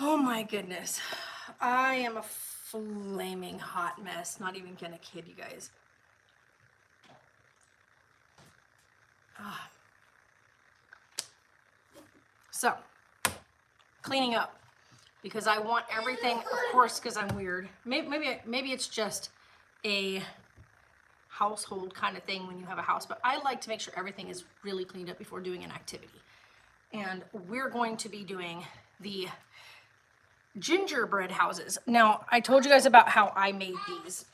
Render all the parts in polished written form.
Oh my goodness. I am a flaming hot mess. Not even gonna kid you guys. So, cleaning up because I want everything, of course, because I'm weird. Maybe it's just a household kind of thing when you have a house, but I like to make sure everything is really cleaned up before doing an activity. And we're going to be doing the gingerbread houses. Now, I told you guys about how I made these.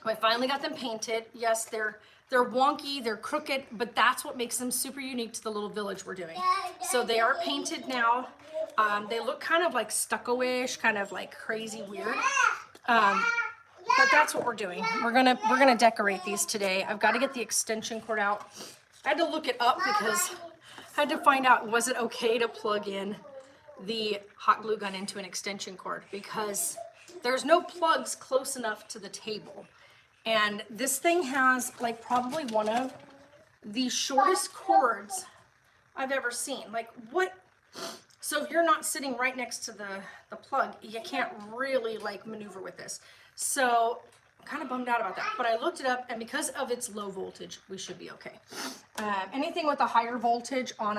I finally got them painted. Yes, they're wonky, they're crooked, but that's what makes them super unique to the little village we're doing. So they are painted now. They look kind of like stucco-ish, kind of like crazy weird. But that's what we're doing. We're gonna decorate these today. I've got to get the extension cord out. I had to look it up because I had to find out, was it okay to plug in the hot glue gun into an extension cord, because there's no plugs close enough to the table. And this thing has like probably one of the shortest cords I've ever seen. Like what? So if you're not sitting right next to the plug, you can't really like maneuver with this. So I'm kind of bummed out about that. But I looked it up, and because of its low voltage, we should be okay. Anything with a higher voltage on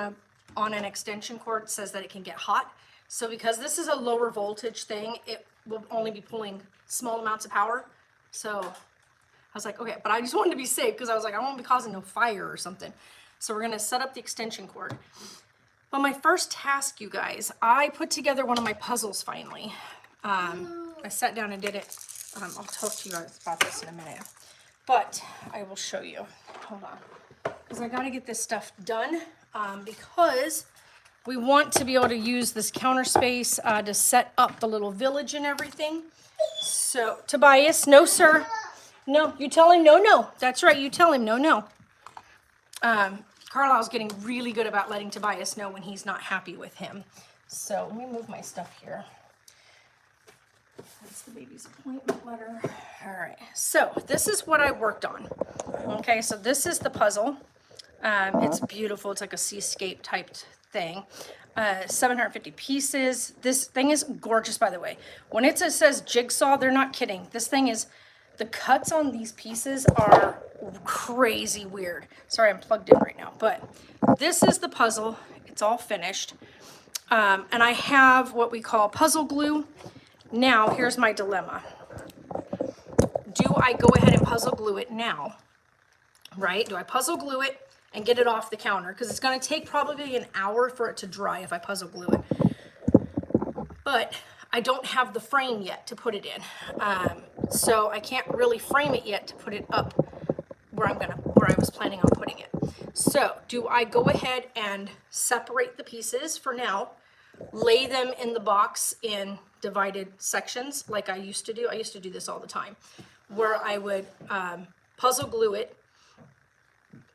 an extension cord says that it can get hot. So because this is a lower voltage thing, it will only be pulling small amounts of power. So I was like, okay, but I just wanted to be safe because I was like, I don't want to be causing no fire or something. So we're gonna set up the extension cord. But my first task, you guys, I put together one of my puzzles finally. I sat down and did it. I'll talk to you guys about this in a minute, but I will show you. Hold on, because I gotta get this stuff done because we want to be able to use this counter space to set up the little village and everything. So, Tobias, no, sir. No, you tell him no, no. That's right, you tell him no, no. Carlisle's getting really good about letting Tobias know when he's not happy with him. So let me move my stuff here. That's the baby's appointment letter. All right, so this is what I worked on. Okay, so this is the puzzle. It's beautiful. It's like a seascape type thing. 750 pieces. This thing is gorgeous, by the way. When it says jigsaw, they're not kidding. This thing is, the cuts on these pieces are crazy weird. Sorry, I'm plugged in right now, but this is the puzzle. It's all finished. And I have what we call puzzle glue. Now, here's my dilemma. Do I go ahead and puzzle glue it now? Right? Do I puzzle glue it and get it off the counter? Because it's going to take probably an hour for it to dry if I puzzle glue it. But I don't have the frame yet to put it in. So I can't really frame it yet to put it up where I was planning on putting it. So do I go ahead and separate the pieces for now, lay them in the box in divided sections like I used to do? I used to do this all the time, where I would puzzle glue it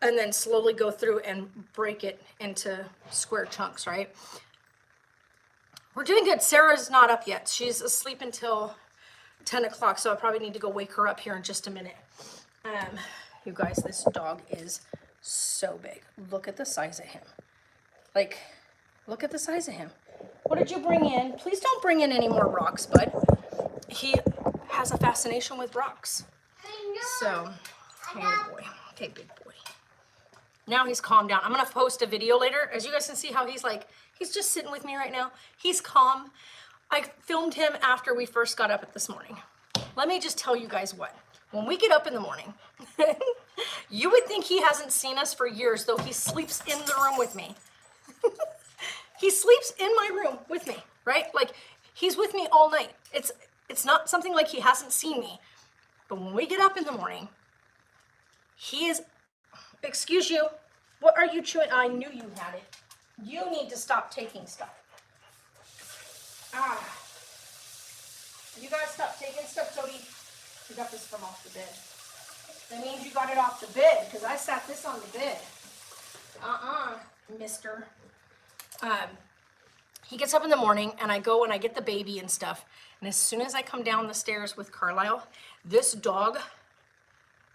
and then slowly go through and break it into square chunks, right? We're doing good. Sarah's not up yet. She's asleep until 10 o'clock, so I probably need to go wake her up here in just a minute. You guys, this dog is so big. Look at the size of him. Like, look at the size of him. What did you bring in? Please don't bring in any more rocks, bud. He has a fascination with rocks. So, hey, boy. Okay, big boy. Now he's calmed down. I'm going to post a video later. As you guys can see how he's like, he's just sitting with me right now. He's calm. I filmed him after we first got up this morning. Let me just tell you guys what. When we get up in the morning, you would think he hasn't seen us for years, though he sleeps in the room with me. He sleeps in my room with me, right? Like, he's with me all night. It's not something like he hasn't seen me. But when we get up in the morning, he is, excuse you, what are you chewing? I knew you had it. You need to stop taking stuff. You gotta stop taking stuff, Cody. You got this from off the bed. That means you got it off the bed, because I sat this on the bed. Mister. He gets up in the morning, and I go and I get the baby and stuff. And as soon as I come down the stairs with Carlisle, this dog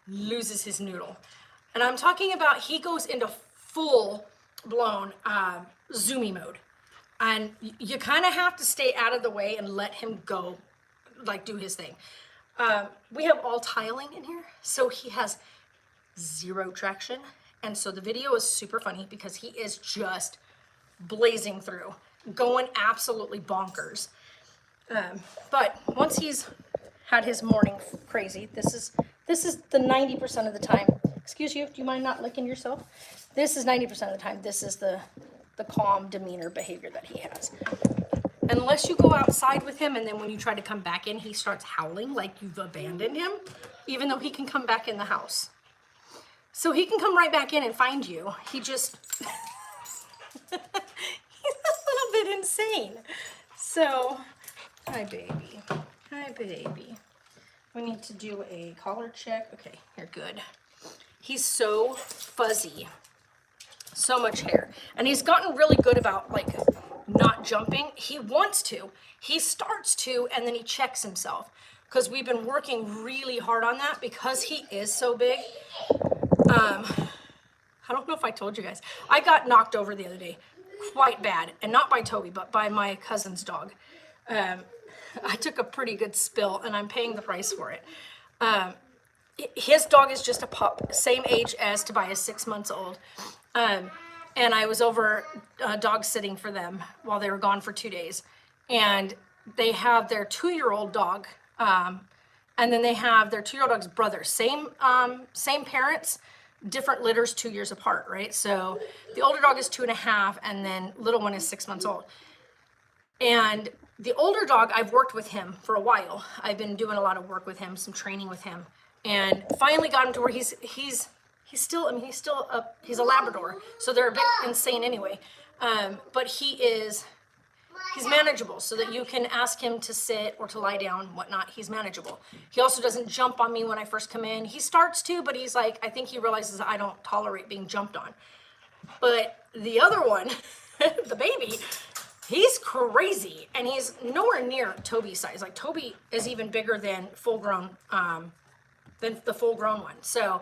loses his noodle. And I'm talking about, he goes into full-blown zoomy mode. And you kind of have to stay out of the way and let him go, like do his thing. We have all tiling in here, so he has zero traction. And so the video is super funny because he is just blazing through, going absolutely bonkers. But once he's had his morning crazy, this is the 90% of the time. Excuse you, do you mind not licking yourself? This is 90% of the time. This is the calm demeanor behavior that he has. Unless you go outside with him and then when you try to come back in, he starts howling like you've abandoned him, even though he can come back in the house. So he can come right back in and find you. He just, he's a little bit insane. So, hi baby, hi baby. We need to do a collar check. Okay, you're good. He's so fuzzy. So much hair. And he's gotten really good about like not jumping. He wants to. He starts to, and then he checks himself. Because we've been working really hard on that because he is so big. I don't know if I told you guys. I got knocked over the other day quite bad. And not by Toby, but by my cousin's dog. I took a pretty good spill and I'm paying the price for it. His dog is just a pup, same age as Tobias, 6 months old. And I was over dog sitting for them while they were gone for 2 days. And they have their 2-year-old dog. And then they have their 2-year-old dog's brother. Same parents, different litters 2 years apart, right? So the older dog is 2.5 and then little one is 6 months old. And the older dog, I've worked with him for a while. I've been doing a lot of work with him, some training with him. And finally got him to where he's still, I mean, he's a Labrador, so they're a bit insane anyway. But he's manageable so that you can ask him to sit or to lie down, whatnot. He's manageable. He also doesn't jump on me when I first come in. He starts to, but he's like, I think he realizes I don't tolerate being jumped on. But the other one, the baby, he's crazy, and he's nowhere near Toby's size. Like Toby is even bigger than than the full-grown one. So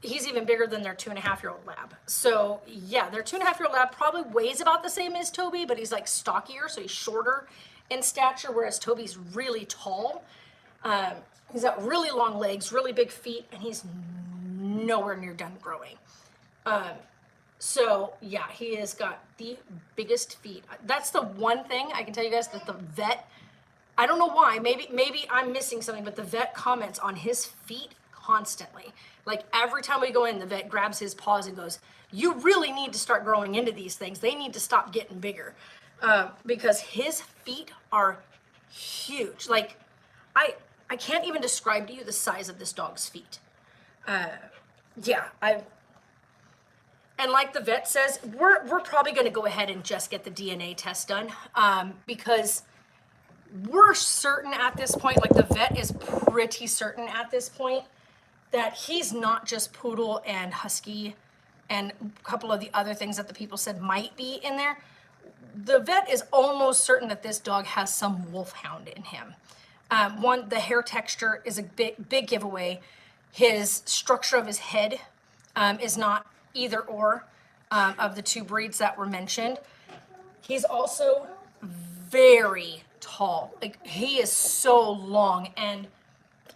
he's even bigger than their 2.5-year-old lab. So yeah, their 2.5-year-old lab probably weighs about the same as Toby, but he's like stockier, so he's shorter in stature, whereas Toby's really tall. He's got really long legs, really big feet, and he's nowhere near done growing. So yeah, he has got the biggest feet. That's the one thing I can tell you guys that the vet, I don't know why, maybe I'm missing something, but the vet comments on his feet constantly. Like every time we go in, the vet grabs his paws and goes, you really need to start growing into these things. They need to stop getting bigger. Because his feet are huge. Like I can't even describe to you the size of this dog's feet. And like the vet says, we're probably going to go ahead and just get the DNA test done, because we're certain at this point, like the vet is pretty certain at this point, that he's not just poodle and husky and a couple of the other things that the people said might be in there. The vet is almost certain that this dog has some wolfhound in him. The hair texture is a big giveaway. His structure of his head is not either or of the two breeds that were mentioned. He's also very tall. Like he is so long, and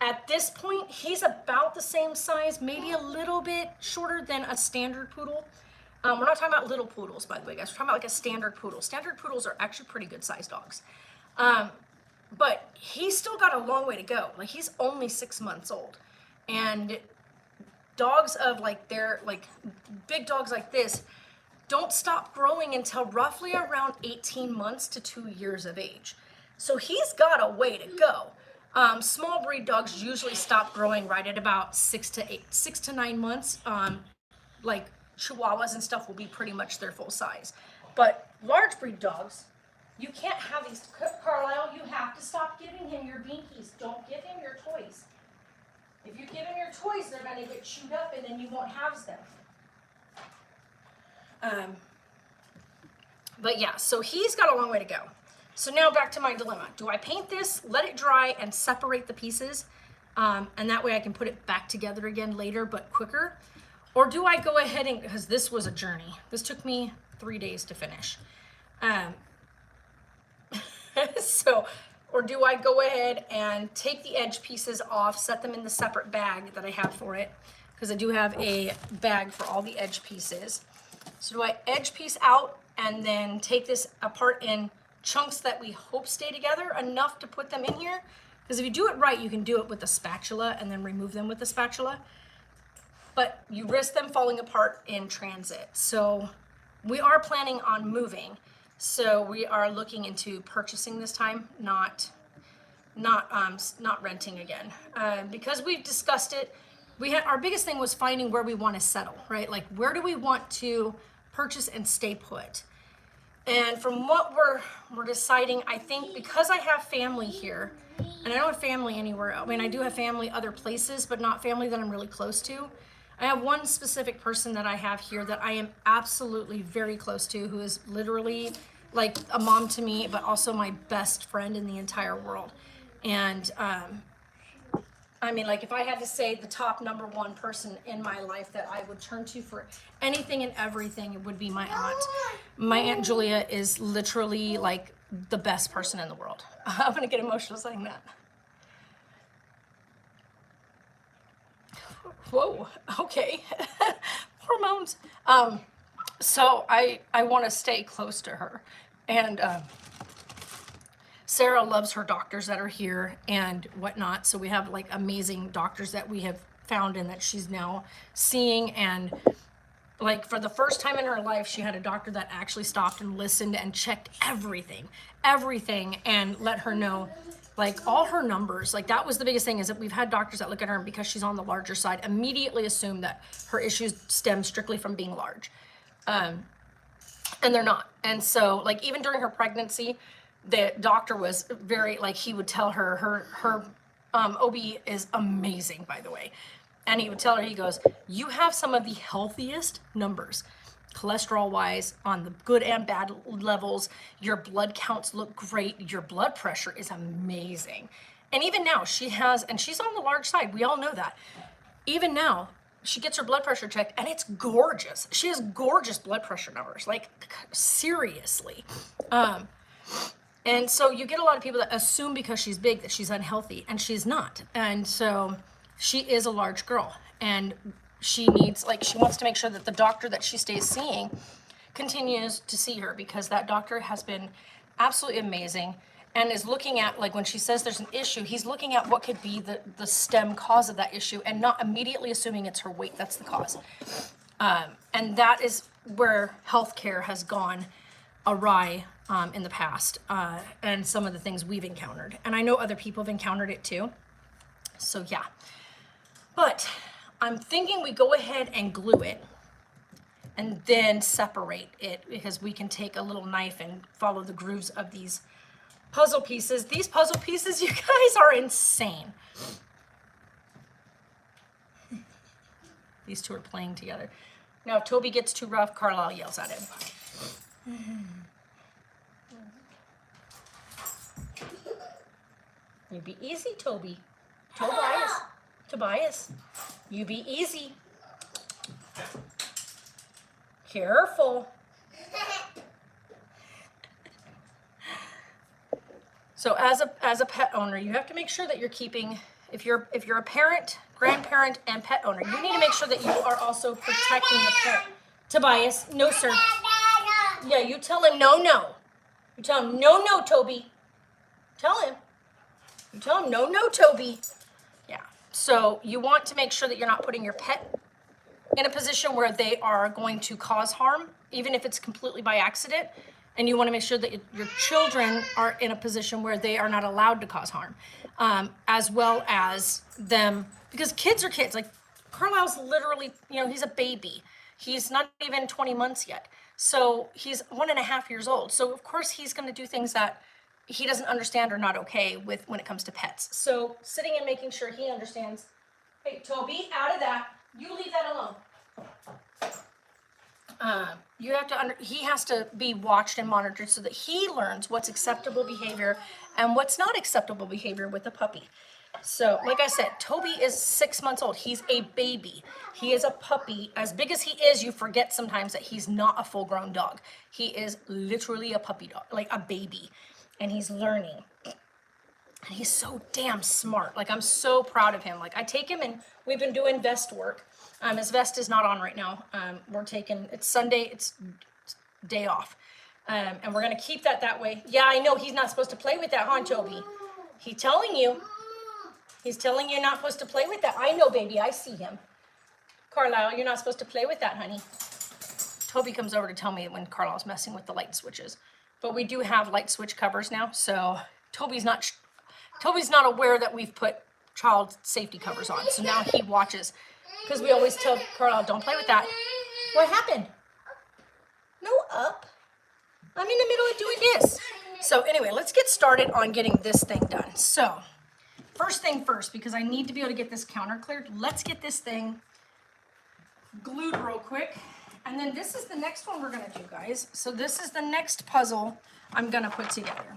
at this point he's about the same size, maybe a little bit shorter than a standard poodle. We're not talking about little poodles, by the way, guys. We're talking about like a standard poodle. Standard poodles are actually pretty good sized dogs. But he's still got a long way to go. Like he's only 6 months old, and dogs of like big dogs like this don't stop growing until roughly around 18 months to 2 years of age. So he's got a way to go. Small breed dogs usually stop growing right at about 6 to 9 months. Like Chihuahuas and stuff will be pretty much their full size. But large breed dogs, you can't have these. Carlisle, you have to stop giving him your binkies. Don't give him your toys. If you give him your toys, they're going to get chewed up and then you won't have them. But yeah, so he's got a long way to go. So now back to my dilemma. Do I paint this, let it dry, and separate the pieces? And that way I can put it back together again later, but quicker? Or do I go ahead and, because this was a journey. This took me 3 days to finish. So, or do I go ahead and take the edge pieces off, set them in the separate bag that I have for it? Because I do have a bag for all the edge pieces. So do I edge piece out and then take this apart in chunks that we hope stay together enough to put them in here? Because if you do it right, you can do it with a spatula and then remove them with a spatula. But you risk them falling apart in transit. So we are planning on moving. So we are looking into purchasing this time, not renting again. Because we've discussed it, our biggest thing was finding where we want to settle, right? Like, where do we want to purchase and stay put? And from what we're deciding, I think because I have family here, and I don't have family anywhere. I mean, I do have family other places, but not family that I'm really close to. I have one specific person that I have here that I am absolutely very close to, who is literally like a mom to me, but also my best friend in the entire world. And I mean, like, if I had to say the top number one person in my life that I would turn to for anything and everything, it would be my aunt. My Aunt Julia is literally like the best person in the world. I'm gonna get emotional saying that. Whoa, okay. Hormones. So I want to stay close to her. And Sarah loves her doctors that are here and whatnot. So we have like amazing doctors that we have found and that she's now seeing. And like, for the first time in her life, she had a doctor that actually stopped and listened and checked everything, and let her know like all her numbers. Like, that was the biggest thing, is that we've had doctors that look at her, and because she's on the larger side, immediately assume that her issues stem strictly from being large. And they're not. And so, like, even during her pregnancy, the doctor was very, like, he would tell her, her OB is amazing, by the way. And he would tell her, he goes, you have some of the healthiest numbers, cholesterol-wise, on the good and bad levels. Your blood counts look great. Your blood pressure is amazing. And even now, she's on the large side. We all know that. Even now, she gets her blood pressure checked, and it's gorgeous. She has gorgeous blood pressure numbers, like, seriously. And so you get a lot of people that assume because she's big that she's unhealthy, and she's not. And so she is a large girl, and she wants to make sure that the doctor that she stays seeing continues to see her, because that doctor has been absolutely amazing and is looking at, like, when she says there's an issue, he's looking at what could be the stem cause of that issue, and not immediately assuming it's her weight that's the cause. And that is where healthcare has gone awry in the past, and some of the things we've encountered. And I know other people have encountered it too. So yeah. But I'm thinking we go ahead and glue it and then separate it, because we can take a little knife and follow the grooves of these puzzle pieces. These puzzle pieces, you guys, are insane. These two are playing together. Now, if Toby gets too rough, Carlisle yells at him. You be easy, Toby. Tobias, you be easy. Careful. So as a pet owner, you have to make sure that you're keeping, if you're a parent, grandparent, and pet owner, you need to make sure that you are also protecting the pet. Tobias, no sir. Yeah, you tell him no. You tell him no, Toby. Tell him. You tell him no, Toby. Yeah. So you want to make sure that you're not putting your pet in a position where they are going to cause harm, even if it's completely by accident. And you want to make sure that your children are in a position where they are not allowed to cause harm, as well as them, because kids are kids. Like, Carlisle's literally, he's a baby. He's not even 20 months yet. So he's 1.5 years old. So of course he's going to do things that he doesn't understand or not okay with when it comes to pets. So sitting and making sure he understands, hey, Toby, out of that. You leave that alone. He has to be watched and monitored so that he learns what's acceptable behavior and what's not acceptable behavior with a puppy. So, like I said, Toby is 6 months old. He's a baby. He is a puppy. As big as he is, you forget sometimes that he's not a full-grown dog. He is literally a puppy dog, like a baby. and he's learning. And he's so damn smart. Like, I'm so proud of him. Like, I take him and we've been doing vest work. His vest is not on right now. It's Sunday, it's day off. And we're gonna keep that way. Yeah, I know he's not supposed to play with that, huh, Toby? He's telling you you're not supposed to play with that. I know, baby, I see him. Carlisle, you're not supposed to play with that, honey. Toby comes over to tell me when Carlisle's messing with the light switches. But we do have light switch covers now, so Toby's not aware that we've put child safety covers on. So now he watches, because we always tell Carlisle, don't play with that. What happened? No up. I'm in the middle of doing this. So anyway, let's get started on getting this thing done. So first thing first, because I need to be able to get this counter cleared, let's get this thing glued real quick. And then this is the next one we're gonna do, guys. So this is the next puzzle I'm gonna put together.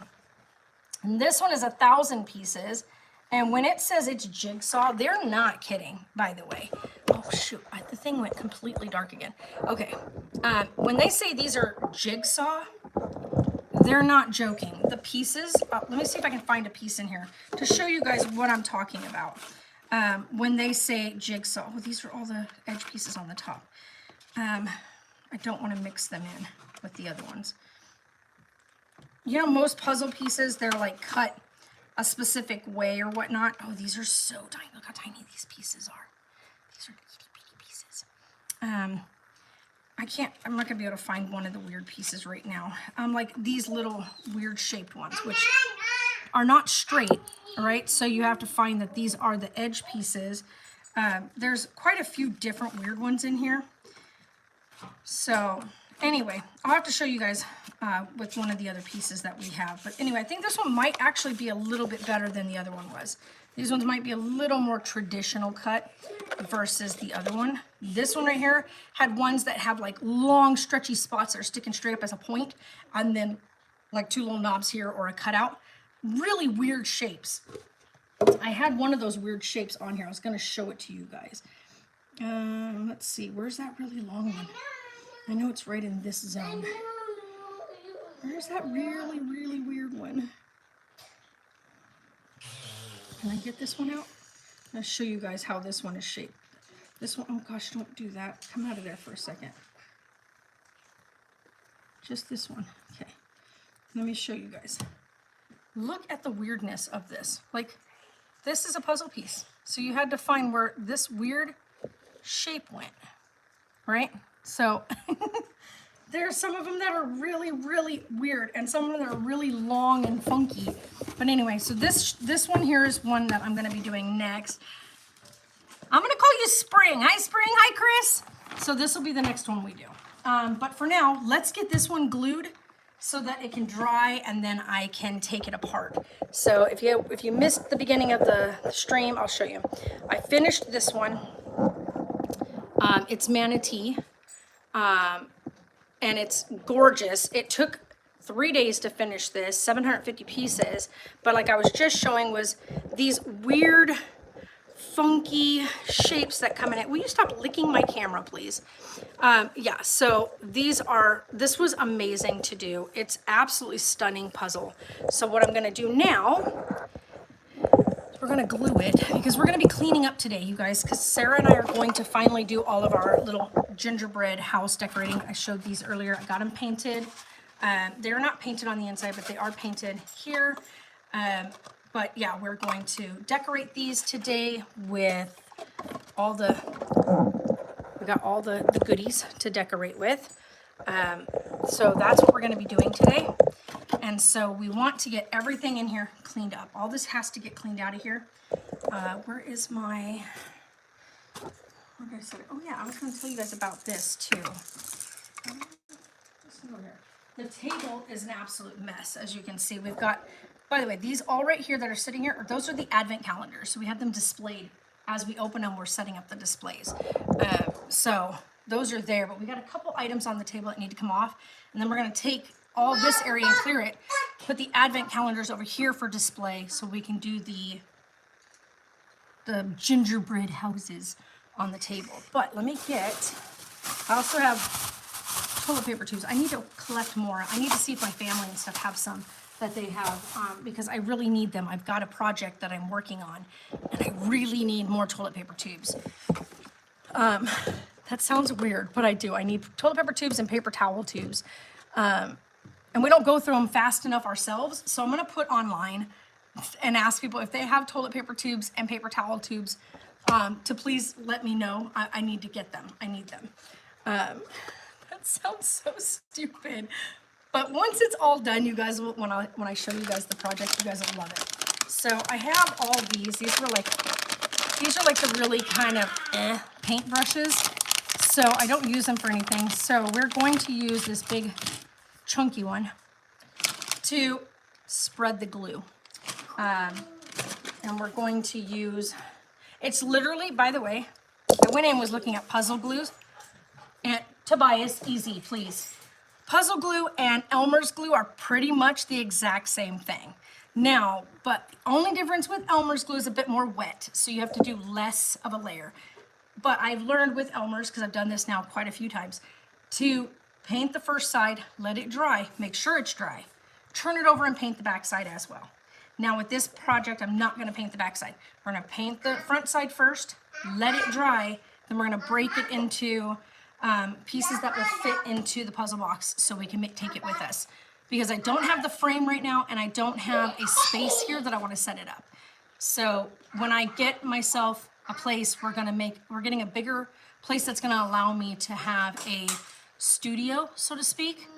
And this one is 1,000 pieces. And when it says it's jigsaw, they're not kidding, by the way. Oh shoot, the thing went completely dark again. Okay, when they say these are jigsaw, they're not joking. The pieces, let me see if I can find a piece in here to show you guys what I'm talking about. When they say jigsaw, well, these are all the edge pieces on the top. I don't want to mix them in with the other ones. You know, most puzzle pieces, they're like cut a specific way or whatnot. Oh, these are so tiny. Look how tiny these pieces are. These are itty bitty pieces. I'm not gonna be able to find one of the weird pieces right now. Like these little weird shaped ones, which are not straight, all right? So you have to find that these are the edge pieces. There's quite a few different weird ones in here. So anyway, I'll have to show you guys with one of the other pieces that we have. But anyway, I think this one might actually be a little bit better than the other one was. These ones might be a little more traditional cut versus the other one. This one right here had ones that have like long stretchy spots that are sticking straight up as a point, and then like two little knobs here or a cutout. Really weird shapes. I had one of those weird shapes on here. I was going to show it to you guys. Let's see, where's that really long one? I know it's right in this zone. Where's that really, really weird one? Can I get this one out? I'm going to show you guys how this one is shaped. This one, oh gosh, don't do that. Come out of there for a second. Just this one. Okay. Let me show you guys. Look at the weirdness of this. Like, this is a puzzle piece. So you had to find where this weird shape went, right? So there's some of them that are really, really weird, and some of them that are really long and funky. But anyway, so this one here is one that I'm going to be doing next. I'm going to call you Spring. Hi, Spring. Hi, Chris. So this will be the next one we do. But for now, let's get this one glued so that it can dry, and then I can take it apart. So if you missed the beginning of the stream, I'll show you. I finished this one. It's Manatee. And it's gorgeous. It took 3 days to finish this, 750 pieces. But like I was just showing, was these weird, funky shapes that come in it. Will you stop licking my camera, please? Yeah, so this was amazing to do. It's absolutely stunning puzzle. So what I'm gonna do now, we're gonna glue it because we're gonna be cleaning up today, you guys, because Sarah and I are going to finally do all of our little gingerbread house decorating. I showed these earlier. I got them painted. They're not painted on the inside, but they are painted here. But yeah, we're going to decorate these today with all we got all the goodies to decorate with. So that's what we're going to be doing today. And so we want to get everything in here cleaned up. All this has to get cleaned out of here. Where is my, where did I set it? Oh yeah, I was going to tell you guys about this too. The table is an absolute mess, as you can see. We've got, by the way, these all right here that are sitting here, those are the advent calendars. So we have them displayed as we open them. We're setting up the displays. So those are there, but we got a couple items on the table that need to come off. And then we're going to take all this area and clear it, put the advent calendars over here for display so we can do the gingerbread houses on the table. But let me get, I also have toilet paper tubes. I need to collect more. I need to see if my family and stuff have some that they have, because I really need them. I've got a project that I'm working on, and I really need more toilet paper tubes. That sounds weird, but I do. I need toilet paper tubes and paper towel tubes. And we don't go through them fast enough ourselves, so I'm gonna put online and ask people if they have toilet paper tubes and paper towel tubes, to please let me know. I need to get them. I need them. That sounds so stupid. But once it's all done, you guys will, when I show you guys the project, you guys will love it. So I have all these. These are like the really kind of paint brushes. So I don't use them for anything. So we're going to use this big chunky one to spread the glue. And we're going to use, it's literally, by the way, I went in and was looking at puzzle glues. And Tobias, easy, please. Puzzle glue and Elmer's glue are pretty much the exact same thing. Now, but the only difference with Elmer's glue is a bit more wet, so you have to do less of a layer. But I've learned with Elmer's, because I've done this now quite a few times, to paint the first side, let it dry, make sure it's dry, turn it over and paint the back side as well. Now with this project, I'm not gonna paint the back side. We're gonna paint the front side first, let it dry, then we're gonna break it into pieces that will fit into the puzzle box so we can take it with us. Because I don't have the frame right now and I don't have a space here that I wanna set it up. So when I get myself a place, we're getting a bigger place that's gonna allow me to have a studio, so to speak.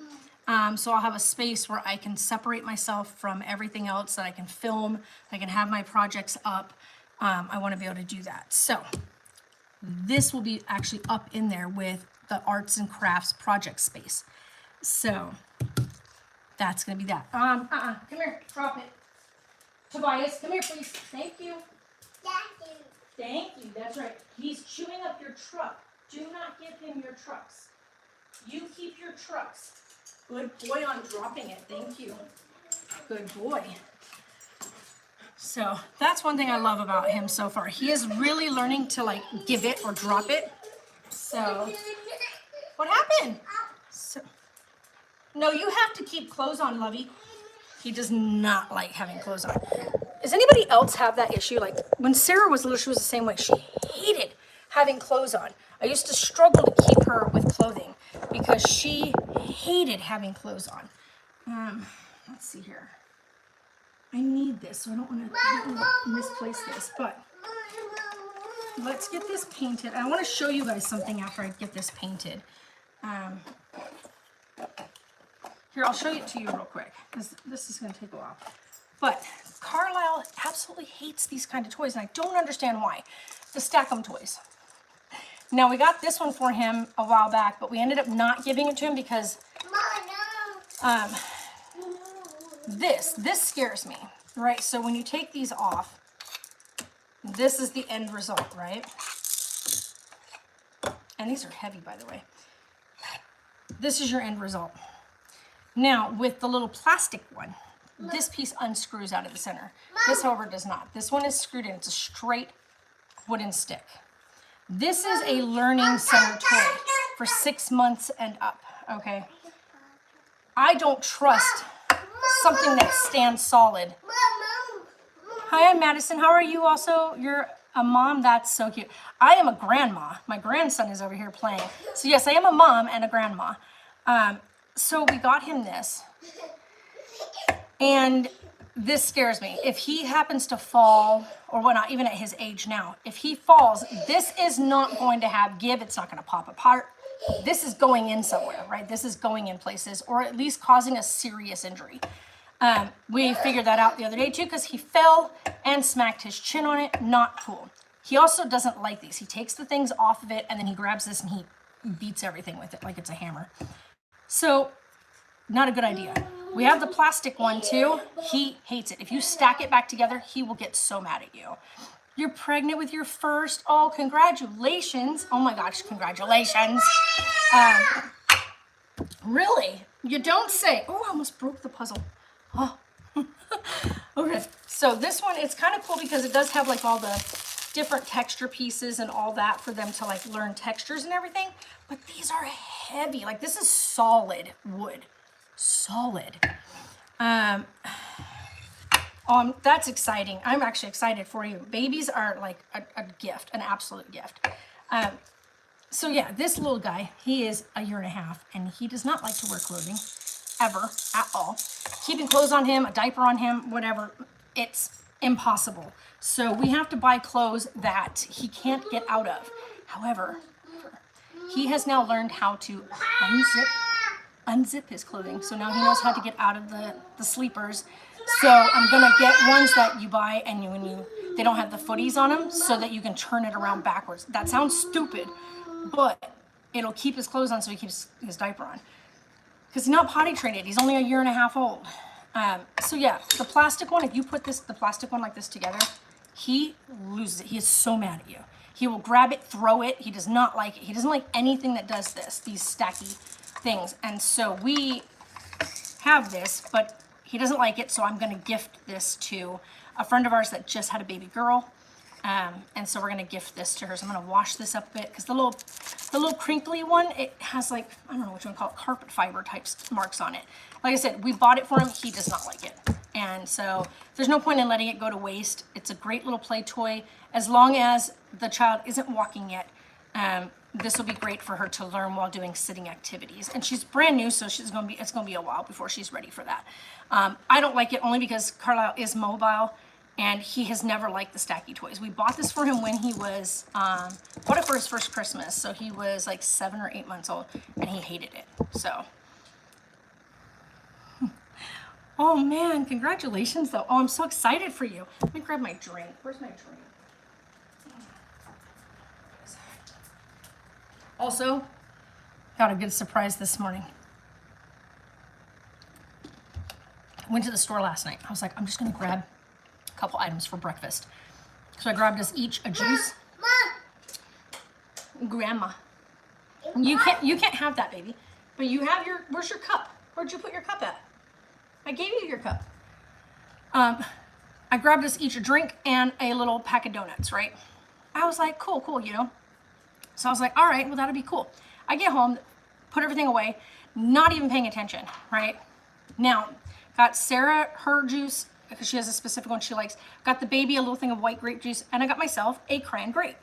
So I'll have a space where I can separate myself from everything else, that I can film, I can have my projects up. I wanna be able to do that. So this will be actually up in there with the arts and crafts project space. So that's gonna be that. Come here, drop it. Tobias, come here, please. Thank you. Thank you, that's right. He's chewing up your truck. Do not give him your trucks. You keep your trucks. Good boy on dropping it, thank you. Good boy. So that's one thing I love about him so far. He is really learning to like give it or drop it. So, what happened? So, no, you have to keep clothes on, Lovey. He does not like having clothes on. Does anybody else have that issue? Like when Sarah was little, she was the same way. She hated having clothes on. I used to struggle to keep her with clothing because she hated having clothes on. Let's see here. I need this, so I don't want to misplace this, but let's get this painted. I want to show you guys something after I get this painted. Here, I'll show it to you real quick, because this is going to take a while. But Carlisle absolutely hates these kind of toys, and I don't understand why. The Stack-'em toys. Now, we got this one for him a while back, but we ended up not giving it to him because this scares me, right? So when you take these off, this is the end result, right? And these are heavy, by the way. This is your end result. Now, with the little plastic one, this piece unscrews out of the center. This, however, does not. This one is screwed in. It's a straight wooden stick. This is a learning center toy for 6 months and up, okay? I don't trust something that stands solid. Hi, I'm Madison. How are you also? You're a mom? That's so cute. I am a grandma. My grandson is over here playing. So yes, I am a mom and a grandma. So we got him this. And this scares me. If he happens to fall, or whatnot, even at his age now, if he falls, this is not going to have give. It's not going to pop apart. This is going in somewhere, right? This is going in places, or at least causing a serious injury. We figured that out the other day too, because he fell and smacked his chin on it. Not cool. He also doesn't like these. He takes the things off of it and then he grabs this and he beats everything with it like it's a hammer. So, not a good idea. We have the plastic one too. He hates it. If you stack it back together, he will get so mad at you. You're pregnant with your first. Oh, congratulations. Oh my gosh, congratulations. Really? You don't say. Oh, I almost broke the puzzle. Oh. Okay, so this one, it's kind of cool because it does have like all the different texture pieces and all that for them to like learn textures and everything. But these are heavy. Like this is solid wood. Solid. That's exciting. I'm actually excited for you. Babies are like a gift, an absolute gift. So yeah, this little guy, he is a year and a half, and he does not like to wear clothing, ever, at all. Keeping clothes on him, a diaper on him, whatever, it's impossible. So we have to buy clothes that he can't get out of. However, he has now learned how to unzip his clothing. So now he knows how to get out of the sleepers. So I'm gonna get ones that you buy and they don't have the footies on them, so that you can turn it around backwards. That sounds stupid, but it'll keep his clothes on so he keeps his diaper on. Because he's not potty trained yet. He's only a year and a half old. So yeah, the plastic one, if you put the plastic one like this together, he loses it. He is so mad at you. He will grab it, throw it. He does not like it. He doesn't like anything that does this, these stacky things. And so we have this, but he doesn't like it. So I'm going to gift this to a friend of ours that just had a baby girl. And so we're going to gift this to her. So I'm going to wash this up a bit, because the little crinkly one, it has like, I don't know what you want to call it, carpet fiber type marks on it. Like I said, we bought it for him. He does not like it. And so there's no point in letting it go to waste. It's a great little play toy. As long as the child isn't walking yet, this will be great for her to learn while doing sitting activities. And she's brand new, so it's going to be a while before she's ready for that. I don't like it only because Carlisle is mobile, and he has never liked the stacky toys. We bought this for him when he was, bought it for his first Christmas. So he was like 7 or 8 months old, and he hated it. So, oh man, congratulations though. Oh, I'm so excited for you. Let me grab my drink. Where's my drink? Also, got a good surprise this morning. Went to the store last night. I was like, I'm just gonna grab a couple items for breakfast. So I grabbed us each a juice. Grandma. You can't have that, baby. But you have where's your cup? Where'd you put your cup at? I gave you your cup. I grabbed us each a drink and a little pack of donuts, right? I was like, cool, you know? So I was like, all right, well, that'll be cool. I get home, put everything away, not even paying attention, right? Now, got Sarah her juice, because she has a specific one she likes. Got the baby a little thing of white grape juice, and I got myself a cran grape.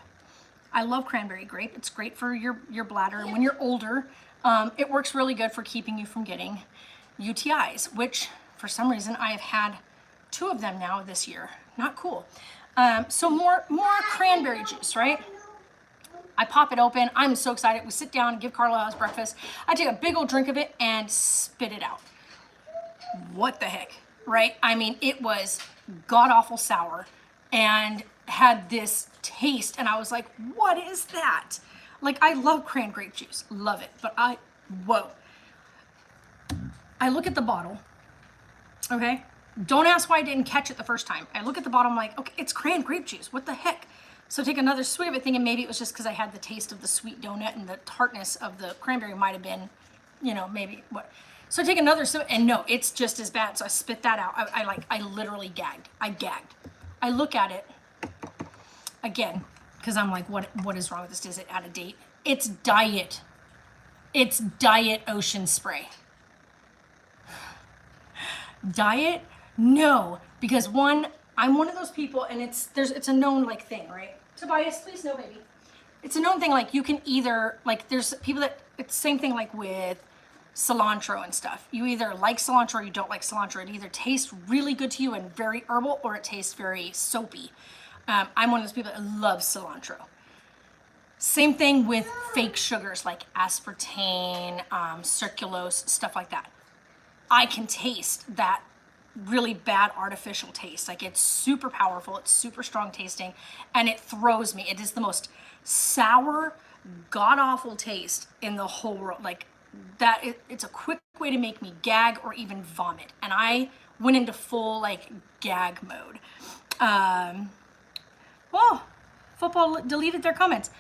I love cranberry grape. It's great for your bladder. And when you're older, it works really good for keeping you from getting UTIs, which for some reason I have had 2 of them now this year. Not cool. So more cranberry juice, right? I pop it open. I'm so excited. We sit down, give Carlisle his breakfast. I take a big old drink of it and spit it out. What the heck, right? I mean, it was god-awful sour and had this taste, and I was like, what is that? Like, I love cran grape juice, love it, but whoa. I look at the bottle, okay? Don't ask why I didn't catch it the first time. I look at the bottle, I'm like, okay, it's cran grape juice, what the heck? So take another swig of it, thinking maybe it was just because I had the taste of the sweet donut and the tartness of the cranberry might have been, you know, maybe what. So I take another sip, and no, it's just as bad. So I spit that out. I literally gagged. I gagged. I look at it again, because I'm like, what is wrong with this? Is it out of date? It's Diet. It's Diet Ocean Spray. Diet? No, because one, I'm one of those people, and it's a known like thing, right? Tobias, please no, baby. It's a known thing, like you can either, like there's people that, it's the same thing like with cilantro and stuff. You either like cilantro or you don't like cilantro. It either tastes really good to you and very herbal, or it tastes very soapy. I'm one of those people that loves cilantro. Same thing with fake sugars like aspartame, sucralose, stuff like that. I can taste that really bad artificial taste. Like, it's super powerful, it's super strong tasting, and it throws me. It is the most sour, god-awful taste in the whole world. Like, that, it's a quick way to make me gag or even vomit. And I went into full, like, gag mode. Well, football deleted their comments.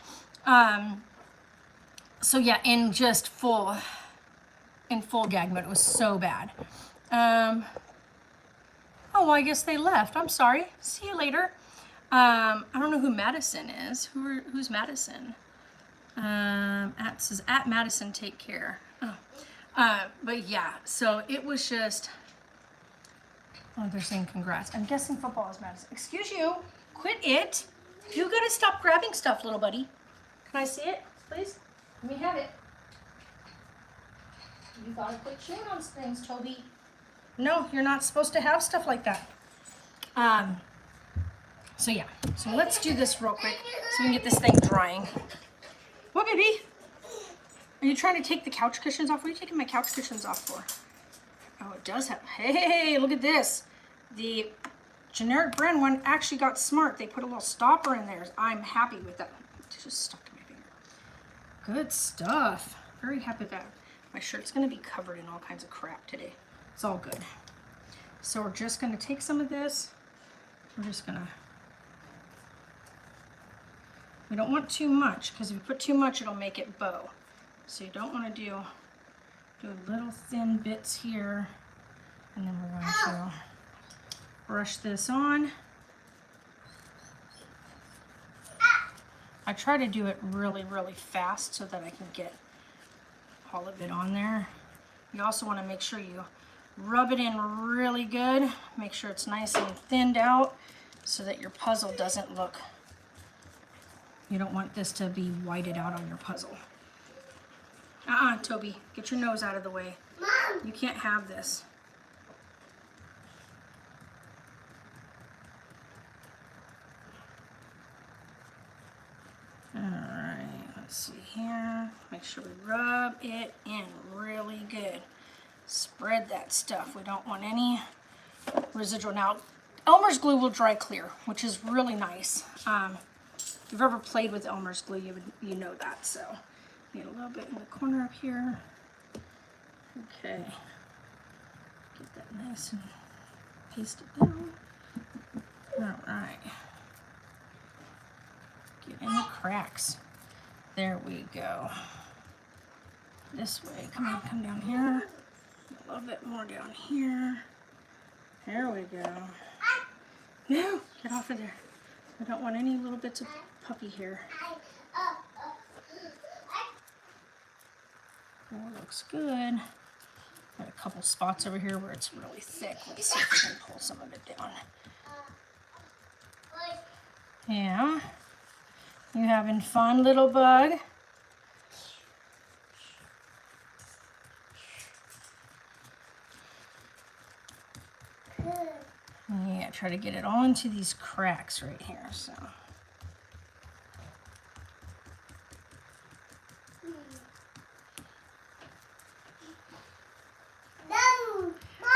So yeah, in full gag mode. It was so bad. Oh, well, I guess they left. I'm sorry. See you later. I don't know who Madison is. Who's Madison? Says at Madison, take care. Oh. But yeah, so it was just, Oh, they're saying congrats. I'm guessing football is Madison. Excuse you. Quit it. You gotta stop grabbing stuff, little buddy. Can I see it, please? Let me have it. You gotta quit chewing on things, Toby. No, you're not supposed to have stuff like that. So yeah, so let's do this real quick so we can get this thing drying. What, baby? Are you trying to take the couch cushions off? What are you taking my couch cushions off for? Oh, it does have, hey, look at this. The generic brand one actually got smart. They put a little stopper in there. I'm happy with that. It just stuck to my finger. Good stuff. Very happy with that. My shirt's gonna be covered in all kinds of crap today. It's all good. So we're just gonna take some of this. We're just gonna, we don't want too much because if you put too much, it'll make it bow. So you don't want to do little thin bits here. And then we're going to brush this on. I try to do it really, really fast so that I can get all of it on there. You also want to make sure you rub it in really good. Make sure it's nice and thinned out so that your puzzle doesn't look, you don't want this to be whited out on your puzzle. Toby, get your nose out of the way. Mom! You can't have this. Alright, let's see here. Make sure we rub it in really good. Spread that stuff. We don't want any residual. Now, Elmer's glue will dry clear, which is really nice. If you've ever played with Elmer's glue, you know that. So, get a little bit in the corner up here. Okay. Get that nice and paste it down. Alright. Get in the cracks. There we go. This way. Come on, come down here. A little bit more down here. There we go. No, get off of there. I don't want any little bits of puppy hair. Oh, looks good. Got a couple spots over here where it's really thick. Let's see if we can pull some of it down. Yeah. You having fun, little bug? Yeah, try to get it all into these cracks right here, so.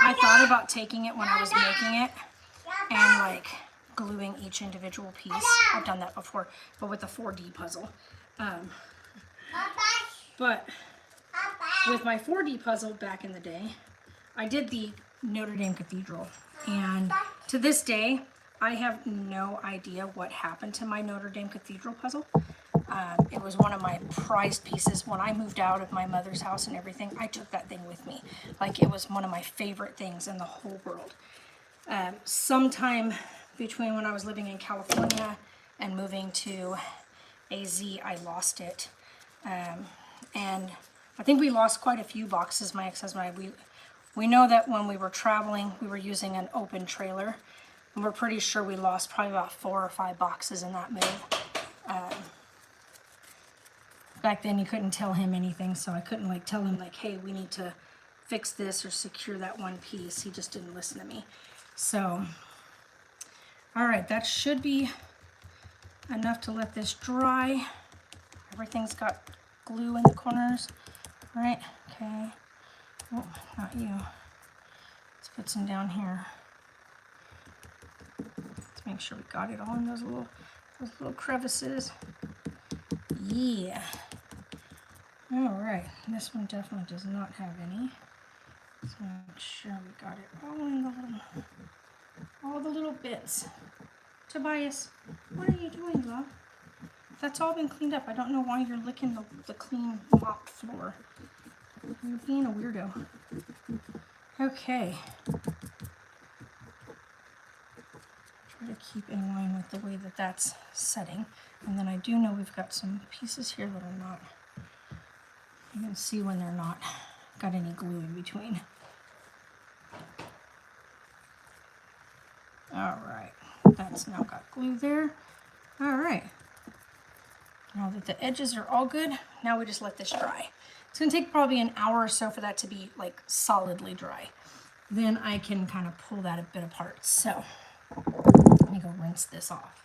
I thought about taking it when I was making it and like gluing each individual piece. I've done that before, but with the 4D puzzle. But with my 4D puzzle back in the day, I did the Notre Dame Cathedral. And to this day, I have no idea what happened to my Notre Dame Cathedral puzzle. It was one of my prized pieces. When I moved out of my mother's house and everything, I took that thing with me. Like, it was one of my favorite things in the whole world. Sometime between when I was living in California and moving to AZ, I lost it. And I think we lost quite a few boxes, my ex-husband and I. We know that when we were traveling, we were using an open trailer. And we're pretty sure we lost probably about 4 or 5 boxes in that move. Back then you couldn't tell him anything, so I couldn't like tell him like, hey, we need to fix this or secure that one piece. He just didn't listen to me. So, all right, that should be enough to let this dry. Everything's got glue in the corners. All right, okay. Oh, not you. Let's put some down here. Let's make sure we got it all in those little crevices. Yeah. All right, this one definitely does not have any. So make sure we got it all in all the little bits. Tobias, what are you doing, love? That's all been cleaned up. I don't know why you're licking the clean mopped floor. You're being a weirdo. Okay. Try to keep in line with the way that that's setting. And then I do know we've got some pieces here that are not, you can see when they're not got any glue in between. All right, that's now got glue there. All right. Now that the edges are all good, now we just let this dry. It's gonna take probably an hour or so for that to be like solidly dry. Then I can kind of pull that a bit apart. So let me go rinse this off.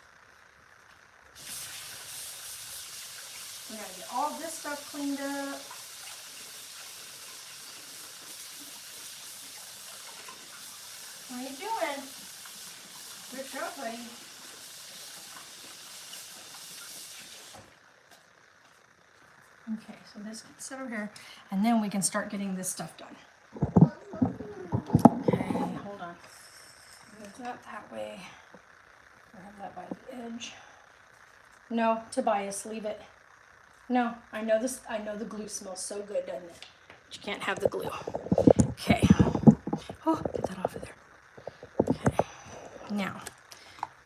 We gotta get all this stuff cleaned up. How you doing? Good job, buddy. Okay, so this gets set over here, and then we can start getting this stuff done. Okay, hold on. Move that way. I have that by the edge. No, Tobias, leave it. No, I know this. I know the glue smells so good, doesn't it? But you can't have the glue. Okay. Oh, get that off of there. Okay. Now,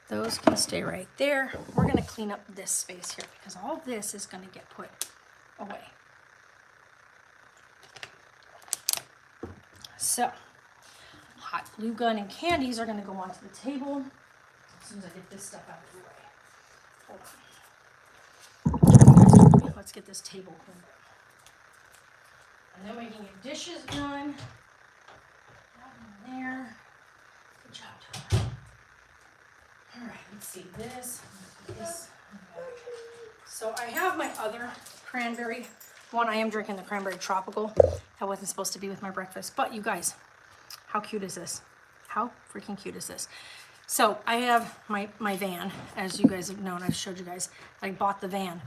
those can stay right there. We're going to clean up this space here because all this is going to get put away. So, hot glue gun and candies are going to go onto the table as soon as I get this stuff out of the way. Hold on. Let's get this table cleaned up. And then we can get dishes done. That one there. Good job, Tyler. All right, let's see this. So I have my other cranberry one. I am drinking the cranberry tropical. That wasn't supposed to be with my breakfast, but you guys, how cute is this? How freaking cute is this? So I have my van, as you guys have known, I've showed you guys, I bought the van.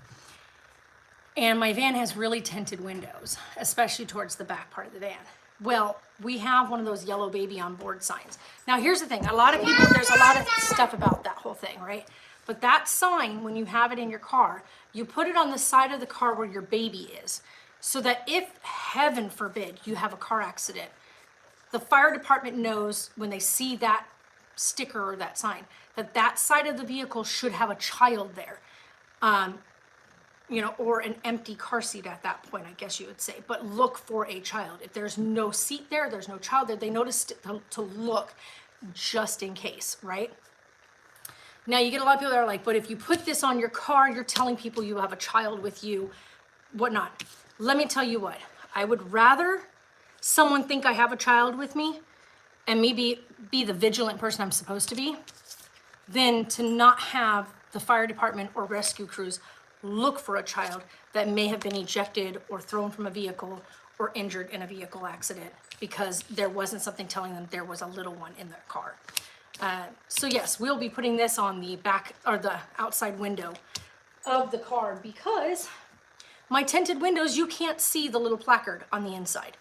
And my van has really tinted windows, especially towards the back part of the van. Well, we have one of those yellow baby on board signs. Now here's the thing, a lot of people, there's a lot of stuff about that whole thing, right? But that sign, when you have it in your car, you put it on the side of the car where your baby is, so that if, heaven forbid, you have a car accident, the fire department knows when they see that sticker or that sign, that that side of the vehicle should have a child there. You know, or an empty car seat at that point, I guess you would say, but look for a child. If there's no seat there, there's no child there, they notice to look just in case, right? Now you get a lot of people that are like, but if you put this on your car, you're telling people you have a child with you, whatnot. Let me tell you what, I would rather someone think I have a child with me and maybe be the vigilant person I'm supposed to be, than to not have the fire department or rescue crews look for a child that may have been ejected or thrown from a vehicle or injured in a vehicle accident because there wasn't something telling them there was a little one in their car. So yes, we'll be putting this on the back or the outside window of the car because my tinted windows, you can't see the little placard on the inside.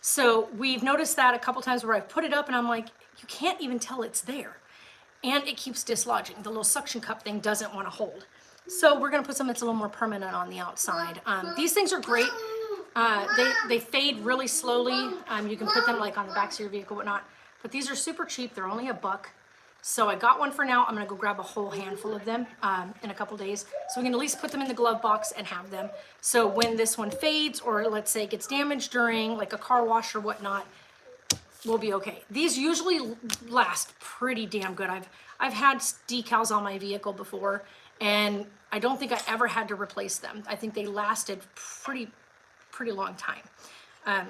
So we've noticed that a couple times where I've put it up and I'm like, you can't even tell it's there. And it keeps dislodging. The little suction cup thing doesn't want to hold. So we're gonna put something that's a little more permanent on the outside. These things are great. They fade really slowly. You can put them like on the backs of your vehicle, whatnot. But these are super cheap. They're only $1. So I got one for now. I'm gonna go grab a whole handful of them in a couple days. So we can at least put them in the glove box and have them. So when this one fades, or let's say gets damaged during like a car wash or whatnot, we'll be okay. These usually last pretty damn good. I've had decals on my vehicle before, and I don't think I ever had to replace them. I think they lasted pretty long time.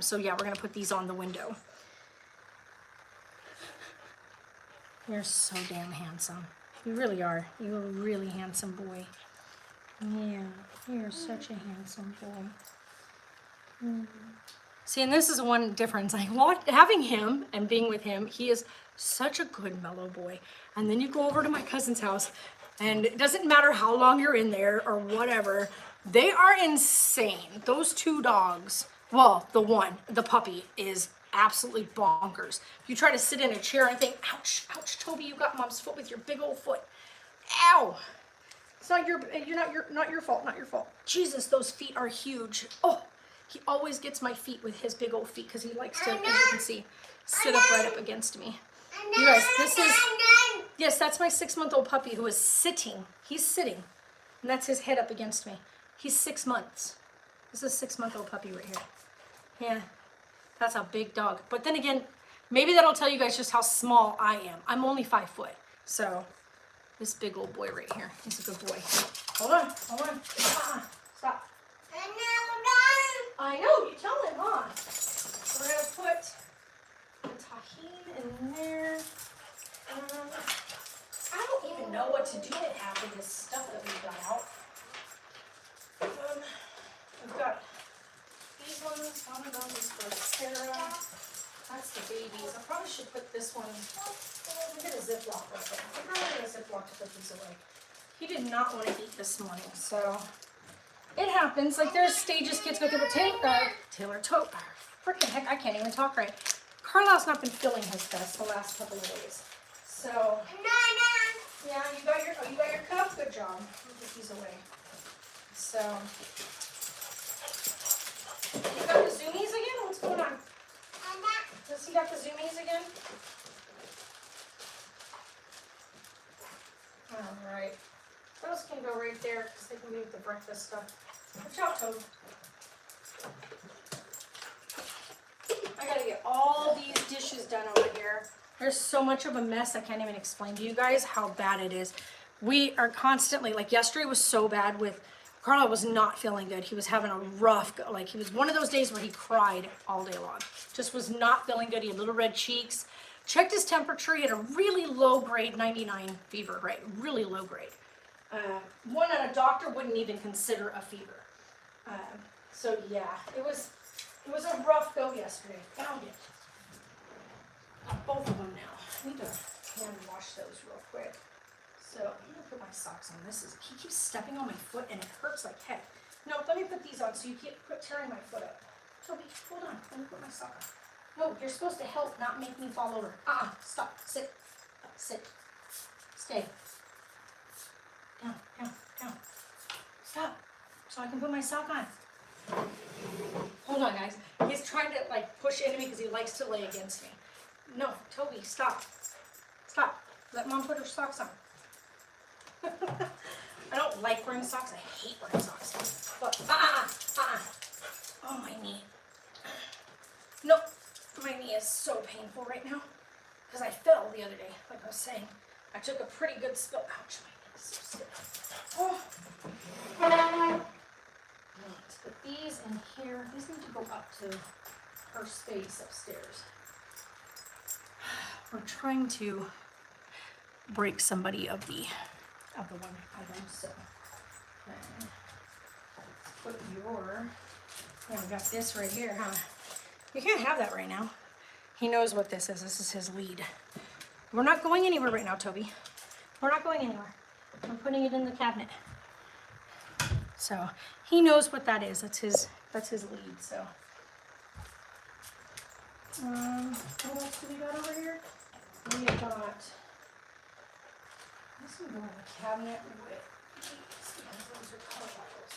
So yeah, we're gonna put these on the window. You're so damn handsome. You really are. You're a really handsome boy. Yeah, you're such a handsome boy. See, and this is one difference. Having him and being with him, he is such a good mellow boy. And then you go over to my cousin's house, and it doesn't matter how long you're in there or whatever, they are insane. Those two dogs, well, the puppy is absolutely bonkers. You try to sit in a chair and think, ouch, ouch, Toby, you got mom's foot with your big old foot. Ow! It's not your fault. Jesus, those feet are huge. Oh, he always gets my feet with his big old feet because he likes to, as you can see, sit up right up against me. You guys, yes, that's my 6-month-old puppy who is sitting. He's sitting, and that's his head up against me. He's 6 months. This is a 6-month-old puppy right here. Yeah, that's a big dog. But then again, maybe that'll tell you guys just how small I am. I'm only 5 foot. So this big old boy right here, he's a good boy. Hold on, hold on. Stop. I know, you tell him, huh? We're gonna put the tahini in there. I don't even know what to do with half of this stuff that we got out. I've got these ones. One of those is for Sarah. That's the babies. I probably should put this one. Look at a Ziploc right there. I'm probably going to Ziploc to put these away. He did not want to eat this morning, so it happens. Like there's stages kids go through, but Taylor Tote. Freaking heck, I can't even talk right. Carlisle's not been feeling his best the last couple of days. So yeah, you got your cup. Good job. I'll put these away. So you got the zoomies again? What's going on? Does he got the zoomies again? All right. Those can go right there because they can be with the breakfast stuff. Watch out, Toad. I gotta get all these dishes done over here. There's so much of a mess I can't even explain to you guys how bad it is. We are constantly, like yesterday was so bad with, Carla was not feeling good. He was having a rough, like he was one of those days where he cried all day long. Just was not feeling good. He had little red cheeks. Checked his temperature. He had a really low grade 99 fever, right? Really low grade. One that a doctor wouldn't even consider a fever. So yeah, it was a rough go yesterday. Found it. Both of them now. I need to hand wash those real quick. So I'm gonna put my socks on. He keeps stepping on my foot and it hurts like heck. No, let me put these on so you can't quit tearing my foot up. Toby, hold on. Let me put my sock on. No, you're supposed to help, not make me fall over. Stop. Sit. Sit. Stay. Down. Stop. So I can put my sock on. Hold on, guys. He's trying to like push into me because he likes to lay against me. No, Toby, stop. Stop. Let Mom put her socks on. I don't like wearing socks. I hate wearing socks. But, Oh, my knee. Nope. My knee is so painful right now. Because I fell the other day, like I was saying. I took a pretty good spill. Ouch, my knee is so stiff. Oh. Let's put these in here. These need to go up to her space upstairs. We're trying to break somebody of the one item, so put your, yeah, we got this right here, huh? You can't have that right now. He knows what this is. This is his lead. We're not going anywhere right now, Toby. We're not going anywhere. I'm putting it in the cabinet. So he knows what that is. That's his lead. So what else do we got over here? We got this will go in the cabinet with these because those are color bottles.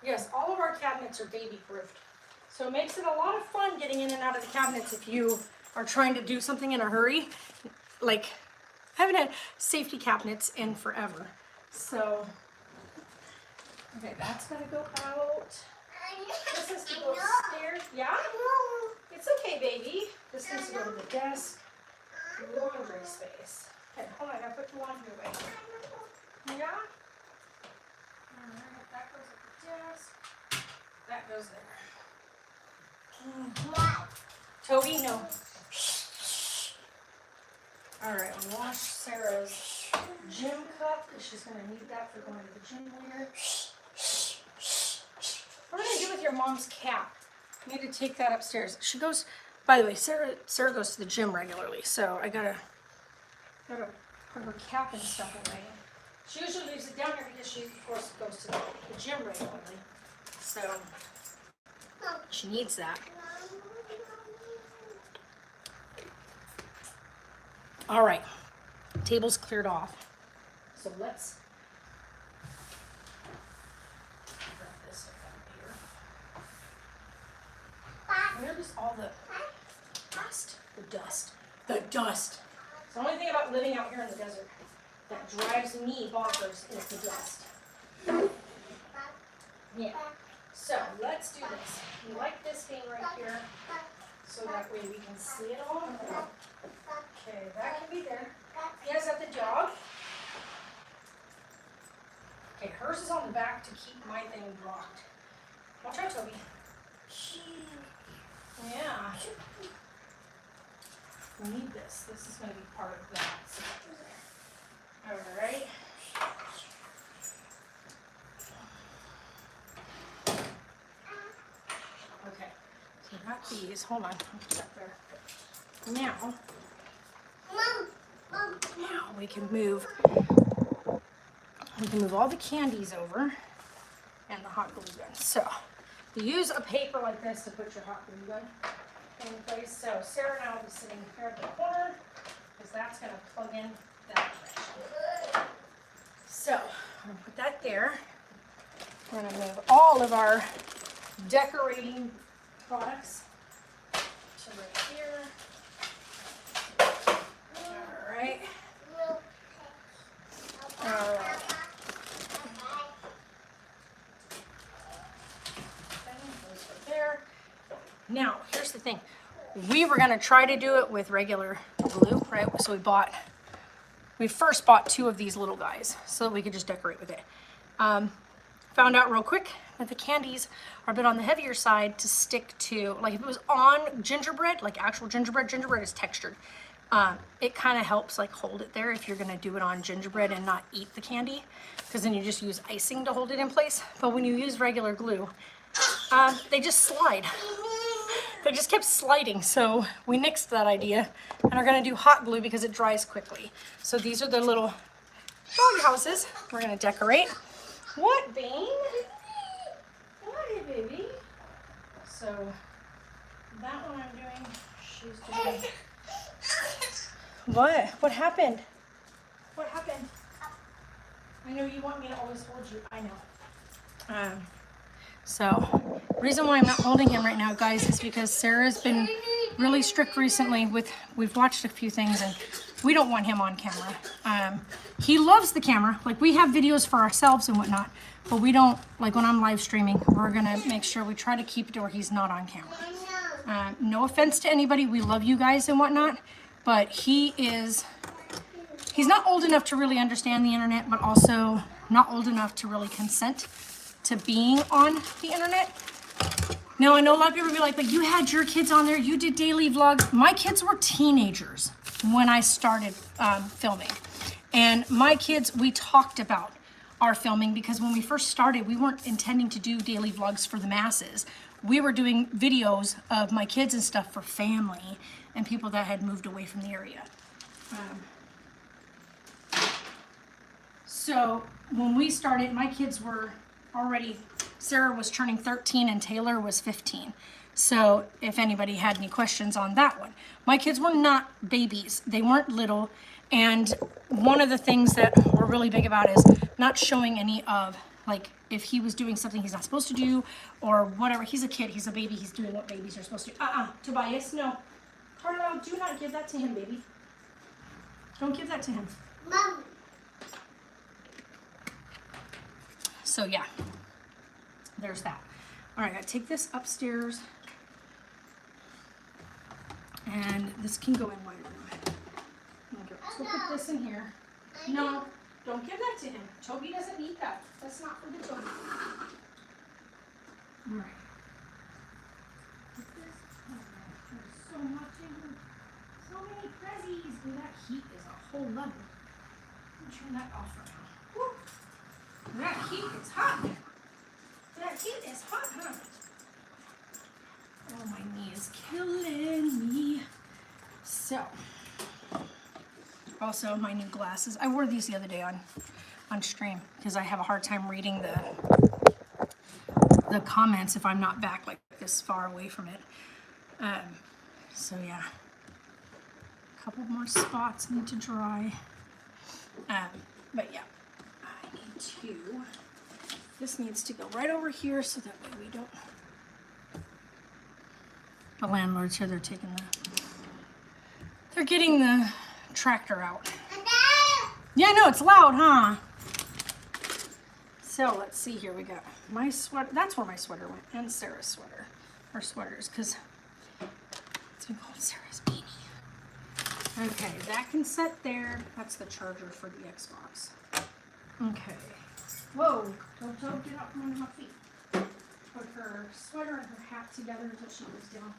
Yes, all of our cabinets are baby proofed. So it makes it a lot of fun getting in and out of the cabinets if you are trying to do something in a hurry. Like, I haven't had safety cabinets in forever. So, okay, that's gonna go out. This has to go upstairs. Yeah? It's okay, baby. This needs to go to the desk. Laundry space. Okay, hold on, I gotta put the laundry away. Yeah? Alright, that goes at the desk. That goes there. Toby, no. Alright, I'll wash Sarah's gym cup because she's gonna need that for going to the gym later. What are you gonna do with your mom's cap? I need to take that upstairs. She goes, by the way, Sarah goes to the gym regularly, so I gotta put her cap and stuff away. She usually leaves it down here because she, of course, goes to the gym regularly. So she needs that. All right, table's cleared off. So let's grab this stuff out of here. Where is all the dust? The dust. The only thing about living out here in the desert that drives me bonkers is the dust. Yeah. So let's do this. We like this being right here. so that way we can see it all. Okay, that can be there. He has at the jog. Okay, hers is on the back to keep my thing locked. Watch out, Toby. Yeah. We need this. This is going to be part of that. So, all right. Okay. So we got these. Hold on. I'll put that there. Now we can move. We can move all the candies over and the hot glue gun. So you use a paper like this to put your hot glue gun in place. So Sarah and I will be sitting here at the corner because that's going to plug in that direction. So I'm going to put that there. We're going to move all of our decorating products to right here. All right. All right. There. Now, here's the thing. We were going to try to do it with regular glue, right? So we first bought 2 of these little guys so that we could just decorate with it. Found out real quick that the candies are a bit on the heavier side to stick to, like if it was on gingerbread, like actual gingerbread is textured. It kind of helps like hold it there if you're going to do it on gingerbread and not eat the candy, because then you just use icing to hold it in place. But when you use regular glue, they just slide. They just kept sliding, so we nixed that idea and are going to do hot glue because it dries quickly. So these are the little dog houses we're going to decorate. What, Bane? What, baby? So that one I'm doing, she's doing. What? What happened? What happened? I know you want me to always hold you. I know. So, reason why I'm not holding him right now, guys, is because Sarah's been really strict recently we've watched a few things and we don't want him on camera. He loves the camera. Like, we have videos for ourselves and whatnot, but we don't, like when I'm live streaming, we're gonna make sure we try to keep it to where he's not on camera. No offense to anybody, we love you guys and whatnot, but he's not old enough to really understand the internet, but also not old enough to really consent to being on the internet. Now, I know a lot of people will be like, but you had your kids on there, you did daily vlogs. My kids were teenagers when I started filming. And my kids, we talked about our filming because when we first started, we weren't intending to do daily vlogs for the masses. We were doing videos of my kids and stuff for family and people that had moved away from the area. So when we started, my kids were already, Sarah was turning 13 and Taylor was 15. So if anybody had any questions on that one, my kids were not babies. They weren't little. And one of the things that we're really big about is not showing any of, like, if he was doing something he's not supposed to do or whatever. He's a kid, he's a baby, he's doing what babies are supposed to do. Tobias, no. Carlo, do not give that to him, baby. Don't give that to him. Mom. So yeah, there's that. All right, I take this upstairs, and this can go in my room. Okay, so put this in here. No, don't give that to him. Toby doesn't need that. That's not for the Toby. All right. Put this. Oh, there's so much in here. So many prezzies. And that heat is a whole level. Let me turn that off for now. Woo. That heat is hot. That heat is hot, huh? Oh, my knee is killing me. So, also my new glasses. I wore these the other day on stream because I have a hard time reading the comments if I'm not back like this far away from it. So yeah, a couple more spots need to dry. But yeah. This needs to go right over here so that way we don't. The landlord's here, they're getting the tractor out. Yeah, no, it's loud, huh? So let's see here, we got my sweater, that's where my sweater went, and Sarah's sweater, or sweaters, because big old Sarah's beanie. Okay, that can sit there. That's the charger for the Xbox. Okay. Whoa, don't get up from under my feet. Put her sweater and her hat together until she goes down.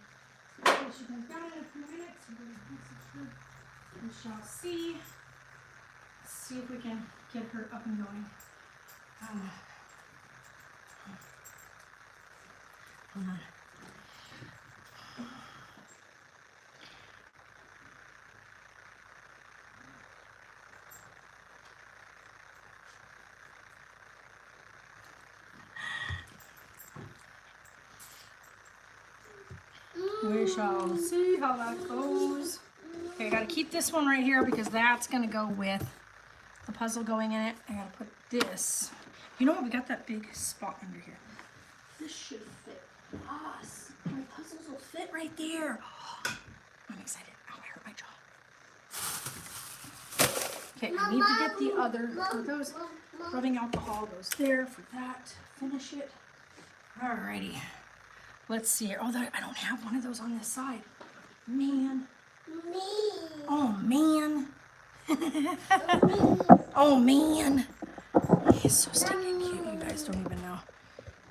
Okay, she comes down in a few minutes. We shall see. Let's see if we can get her up and going. Hold on. We shall see how that goes. Okay, I gotta keep this one right here because that's gonna go with the puzzle going in it. I gotta put this. You know what? We got that big spot under here. This should fit us. My puzzles will fit right there. I'm excited. Ow, I hurt my jaw. Okay, I need to get the other, for those rubbing alcohol goes there for that. Finish it. Alrighty. Let's see here. Oh, I don't have one of those on this side. Man. Oh, man. Oh, man. He's so stinking cute. You guys don't even know.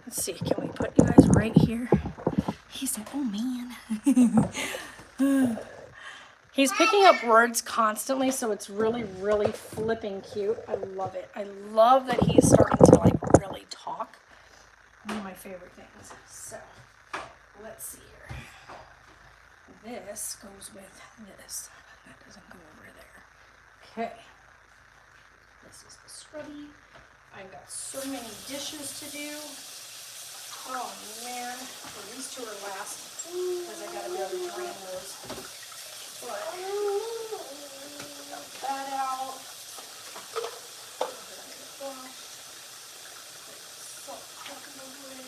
Let's see. Can we put you guys right here? He said, oh, man. He's picking up words constantly, so it's really, really flipping cute. I love it. I love that he's starting to, like, really talk. One of my favorite things. So, let's see here. This goes with this. That doesn't go over there. Okay. This is the scrubby. I've got so many dishes to do. Oh man. Well, these two are last because I gotta be able to drain those. But got that out. Salt away.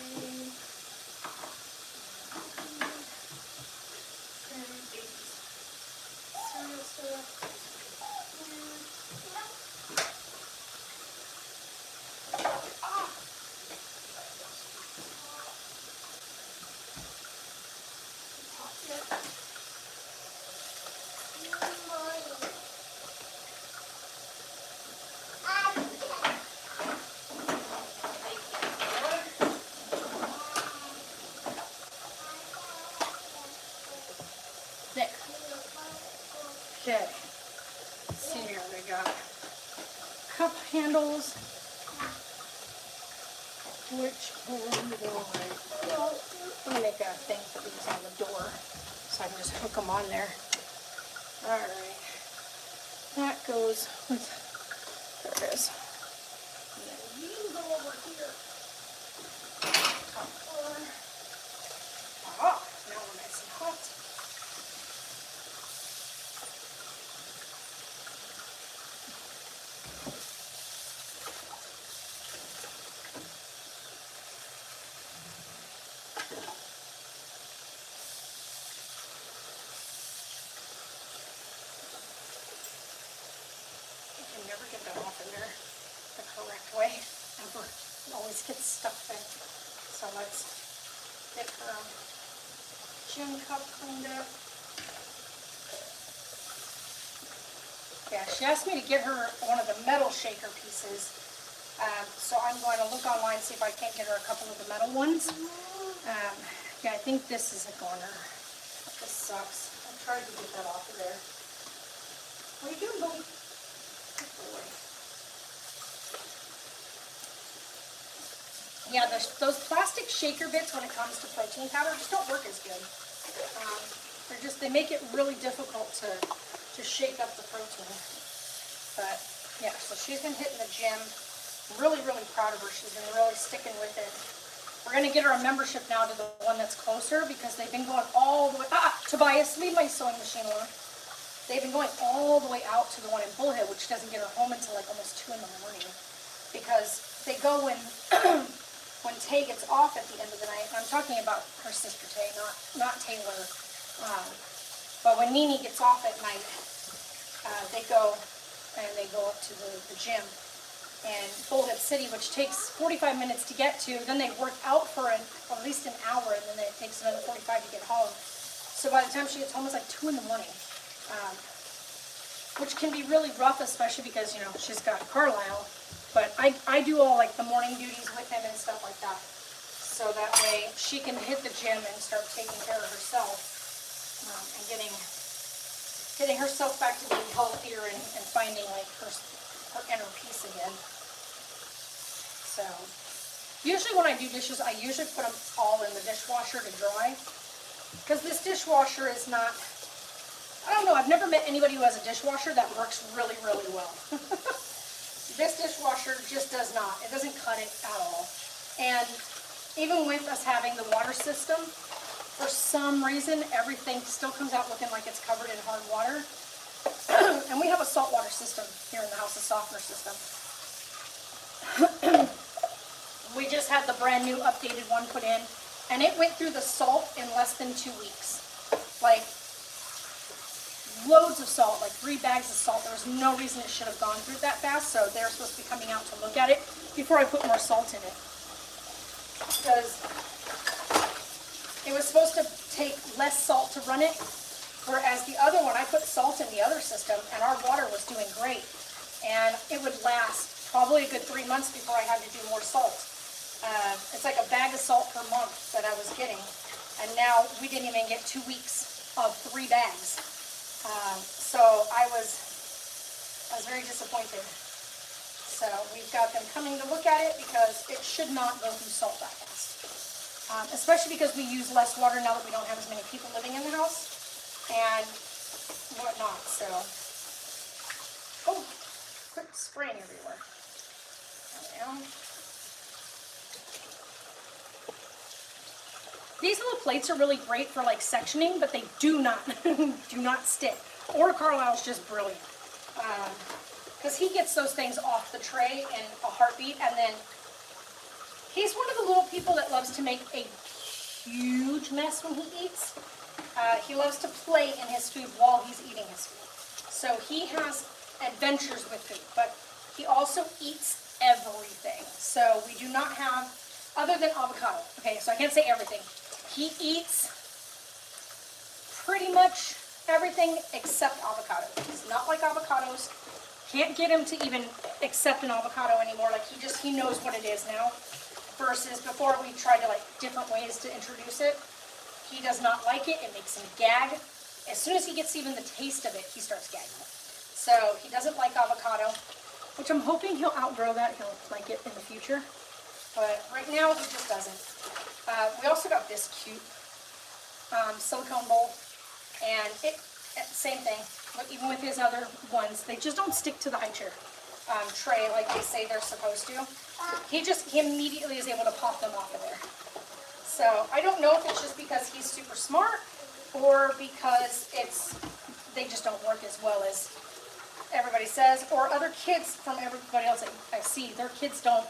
There. Okay. Let's see here, we got cup handles, which can go right. I'm gonna make a thing for these on the door so I can just hook them on there. Alright. That goes with, there it is. And then you go over here. Ah, now we're nice and hot. Never get that off in there the correct way, ever. It always gets stuck there. So let's get her gin cup cleaned up. Yeah, she asked me to get her one of the metal shaker pieces. So I'm going to look online, see if I can't get her a couple of the metal ones. Yeah, I think this is a goner. This sucks. I tried to get that off of there. What are you doing, buddy? Yeah, those plastic shaker bits when it comes to protein powder just don't work as good. They make it really difficult to shake up the protein. But yeah, so she's been hitting the gym. I'm really, really proud of her. She's been really sticking with it. We're gonna get her a membership now to the one that's closer because they've been going all the way. Tobias, leave my sewing machine alone. They've been going all the way out to the one in Bullhead, which doesn't get her home until like almost 2 in the morning, because they go when when Tay gets off at the end of the night. And I'm talking about her sister Tay, not Taylor. But when Nene gets off at night, they go up to the gym in Bullhead City, which takes 45 minutes to get to. Then they work out for at least an hour, and then it takes another 45 to get home. So by the time she gets home, it's like 2 in the morning, which can be really rough, especially because, you know, she's got Carlisle. But I do all like the morning duties with him and stuff like that. So that way she can hit the gym and start taking care of herself, and getting herself back to being healthier and finding like her inner peace again. So usually when I do dishes, I usually put them all in the dishwasher to dry. Because this dishwasher is not, I don't know, I've never met anybody who has a dishwasher that works really, really well. This dishwasher just does not. It doesn't cut it at all. And even with us having the water system, for some reason, everything still comes out looking like it's covered in hard water. And we have a saltwater system here in the house, a softener system. We just had the brand new updated one put in, and it went through the salt in less than 2 weeks. Like, loads of salt, like 3 bags of salt. There was no reason it should have gone through that fast, so they're supposed to be coming out to look at it before I put more salt in it. Because it was supposed to take less salt to run it, whereas the other one, I put salt in the other system, and our water was doing great. And it would last probably a good 3 months before I had to do more salt. It's like a bag of salt per month that I was getting, and now we didn't even get 2 weeks of 3 bags. So I was very disappointed. So we've got them coming to look at it because it should not go through salt that fast. Especially because we use less water now that we don't have as many people living in the house and whatnot. So, oh, quit spraying everywhere. There we go. These little plates are really great for like sectioning, but they do not stick. Or Carlisle's just brilliant. Because he gets those things off the tray in a heartbeat, and then he's one of the little people that loves to make a huge mess when he eats. He loves to play in his food while he's eating his food. So he has adventures with food, but he also eats everything. So we do not have, other than avocado. Okay, so I can't say everything. He eats pretty much everything except avocado. He's not like avocados. Can't get him to even accept an avocado anymore. Like he knows what it is now. Versus before we tried to like different ways to introduce it. He does not like it. It makes him gag. As soon as he gets even the taste of it, he starts gagging. So he doesn't like avocado, which I'm hoping he'll outgrow that. He'll like it in the future. But right now, he just doesn't. We also got this cute silicone bowl, and same thing. But even with his other ones, they just don't stick to the high chair tray like they say they're supposed to. He immediately is able to pop them off of there. So I don't know if it's just because he's super smart, or because they just don't work as well as everybody says, or other kids from everybody else I see, their kids don't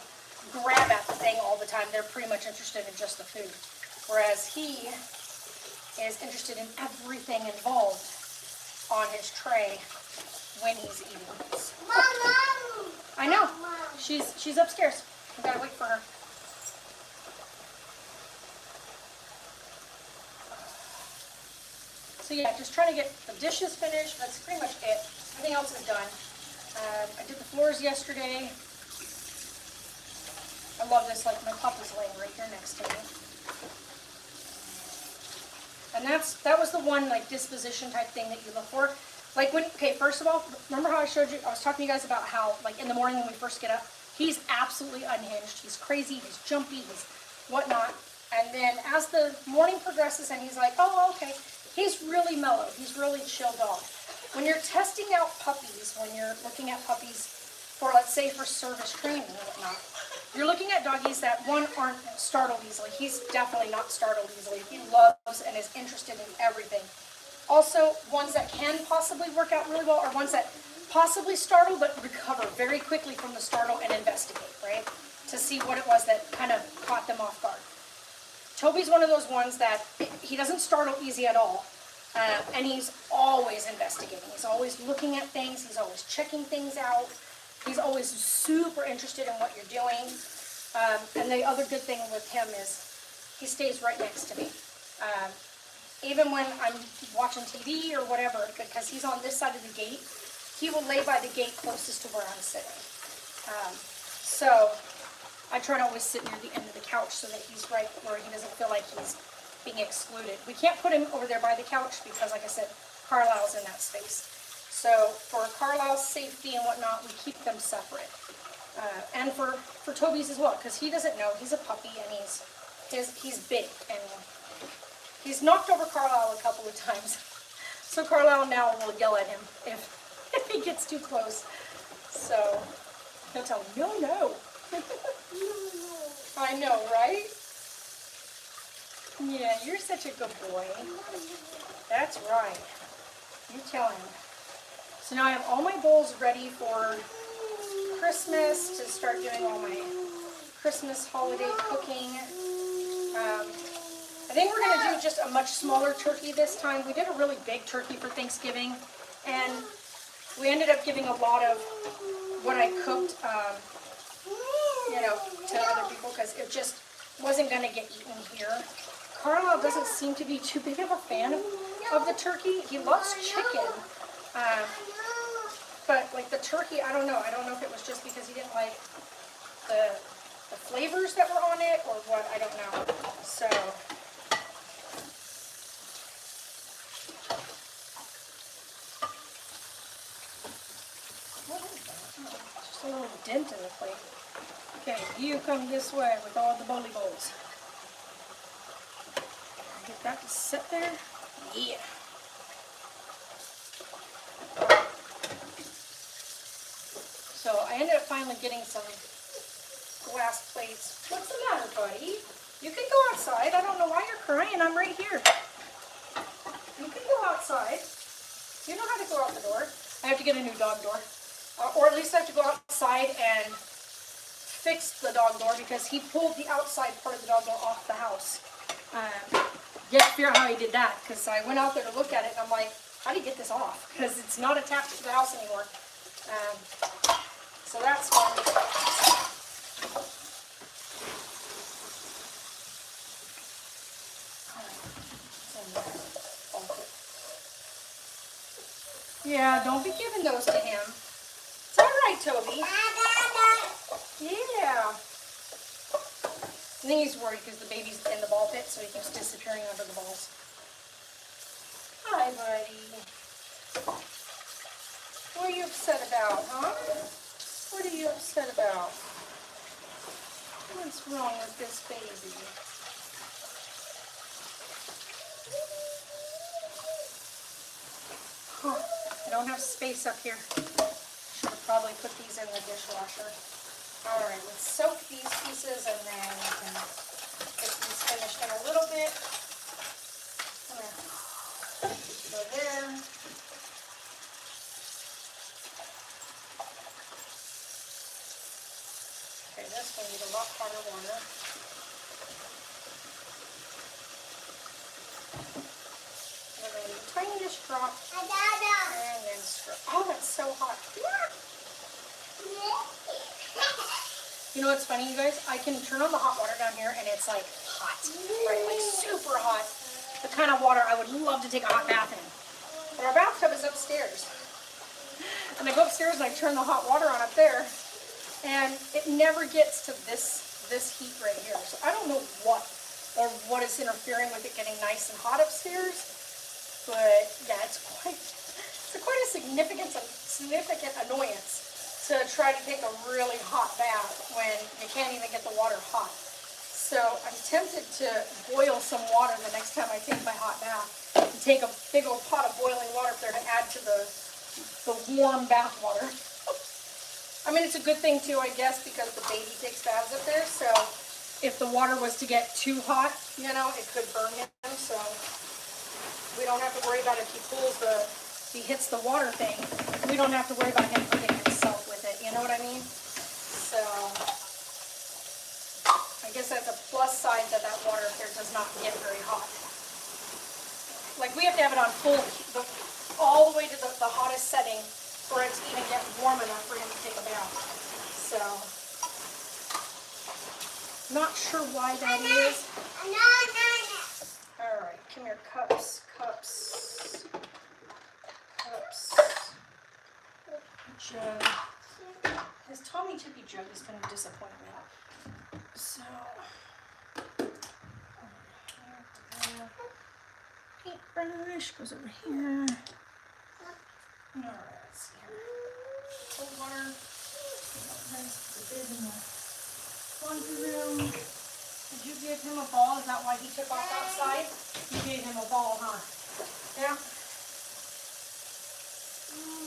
grab at the thing all the time. They're pretty much interested in just the food. Whereas he is interested in everything involved on his tray when he's eating this. Mom! I know. She's upstairs. We gotta wait for her. So yeah, just trying to get the dishes finished. That's pretty much it. Everything else is done. I did the floors yesterday. I love this, like my pup is laying right here next to me. And that was the one like disposition type thing that you look for. Like first of all, remember how I showed you, I was talking to you guys about how like in the morning when we first get up, he's absolutely unhinged. He's crazy, he's jumpy, he's whatnot. And then as the morning progresses and he's like, oh, okay, he's really mellow. He's really chill dog. When you're testing out puppies, when you're looking at puppies for, let's say, for service training and whatnot, you're looking at doggies that, one, aren't startled easily. He's definitely not startled easily. He loves and is interested in everything. Also, ones that can possibly work out really well are ones that possibly startle but recover very quickly from the startle and investigate, right? To see what it was that kind of caught them off guard. Toby's one of those ones that he doesn't startle easy at all. And he's always investigating. He's always looking at things. He's always checking things out. He's always super interested in what you're doing. And the other good thing with him is he stays right next to me. even when I'm watching TV or whatever, because he's on this side of the gate, he will lay by the gate closest to where I'm sitting. So I try to always sit near the end of the couch so that he's right where he doesn't feel like he's being excluded. We can't put him over there by the couch because, like I said, Carlisle's in that space. So for Carlisle's safety and whatnot, we keep them separate. And for Toby's as well, because he doesn't know. He's a puppy and he's big. And he's knocked over Carlisle a couple of times. So Carlisle now will yell at him if he gets too close. So he'll tell him, no, no. I know, right? Yeah, you're such a good boy. That's right. You tell him. So now I have all my bowls ready for Christmas, to start doing all my Christmas holiday cooking. I think we're going to do just a much smaller turkey this time. We did a really big turkey for Thanksgiving, and we ended up giving a lot of what I cooked, to other people because it just wasn't going to get eaten here. Carlisle doesn't seem to be too big of a fan of the turkey. He loves chicken, but like the turkey, I don't know. I don't know if it was just because he didn't like the flavors that were on it or what. I don't know. So what is that? Oh, just a little dent in the plate. Okay, you come this way with all the bowly bowls. Get that to sit there. Yeah. So I ended up finally getting some glass plates. What's the matter, buddy? You can go outside. I don't know why you're crying. I'm right here. You can go outside. You know how to go out the door. I have to get a new dog door. Or at least I have to go outside and fix the dog door because he pulled the outside part of the dog door off the house. You have to figure out how he did that because I went out there to look at it and I'm like, how do you get this off? Because it's not attached to the house anymore. So that's fun. Yeah, don't be giving those to him. It's all right, Toby. Yeah. I think he's worried because the baby's in the ball pit, so he keeps disappearing under the balls. Hi, buddy. What are you upset about, huh? What are you upset about? What's wrong with this baby? Huh. I don't have space up here. Should have probably put these in the dishwasher. Alright, let's soak these pieces and then we can get these finished in a little bit. Go there. Okay, this will need a lot hotter water. And then the tiniest drop. And then stir. Oh, that's so hot. You know what's funny, you guys? I can turn on the hot water down here and it's like hot, right? Like super hot. The kind of water I would love to take a hot bath in. But our bathtub is upstairs. And I go upstairs and I turn the hot water on up there and it never gets to this heat right here. So I don't know what is interfering with it getting nice and hot upstairs. But yeah, it's quite a significant annoyance to try to take a really hot bath when you can't even get the water hot. So I'm tempted to boil some water the next time I take my hot bath and take a big old pot of boiling water up there to add to the warm bath water. I mean, it's a good thing too, I guess, because the baby takes baths up there. So if the water was to get too hot, it could burn him. So we don't have to worry about if he hits the water thing. We don't have to worry about him hurting himself with it. You know what I mean? So I guess that's a plus side that water up there does not get very hot. Like we have to have it on full, all the way to the hottest setting for it to even get warm enough for him to take a bath. So, not sure why that is. Alright, Come here, cups. Jug. His Tommy Tippy jug has been a disappointment. So, paintbrush goes over here. Alright, let's see here. Cold water. The bid in the laundry room. Did you give him a ball? Is that why he took off outside? You gave him a ball, huh? Yeah.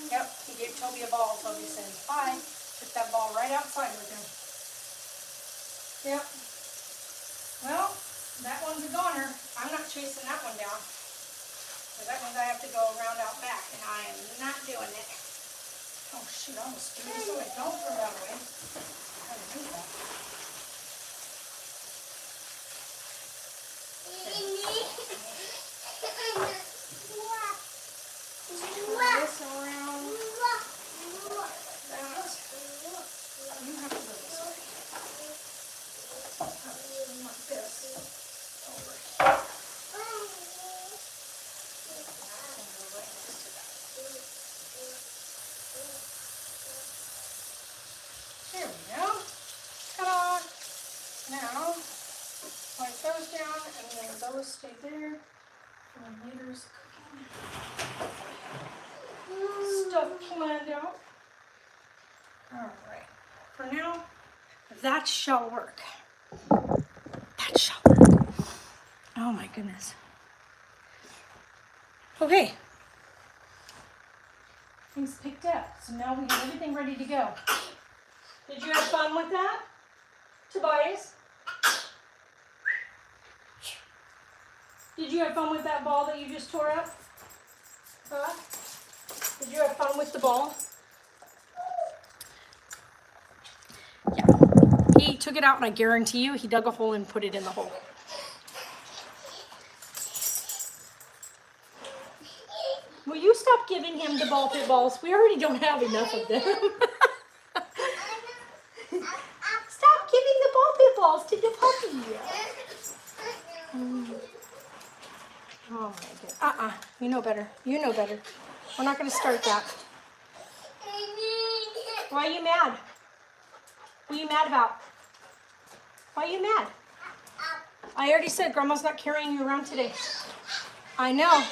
Yep, he gave Toby a ball. Toby said, bye. Took that ball right outside with him. Yep. Well, that one's a goner. I'm not chasing that one down. Because that one I have to go around out back, and I am not doing it. Oh, shoot, I almost threw this away. Don't throw that away. I didn't do that. This around. That. You have to go this way. Like this. Over here. There we go. Ta-da! Now, wipe those down, and then those stay there. And later's cooking. Stuff planned out. Alright. For now, that shall work. That shall work. Oh my goodness. Okay. Things picked up. So now we have everything ready to go. Did you have fun with that, Tobias? Did you have fun with that ball that you just tore up? Huh? Did you have fun with the ball? Yeah. He took it out, and I guarantee you, he dug a hole and put it in the hole. Will you stop giving him the ball pit balls? We already don't have enough of them. Stop giving the ball pit balls to the puppy. Oh my goodness. You know better. You know better. We're not going to start that. Why are you mad? What are you mad about? Why are you mad? I already said Grandma's not carrying you around today. I know.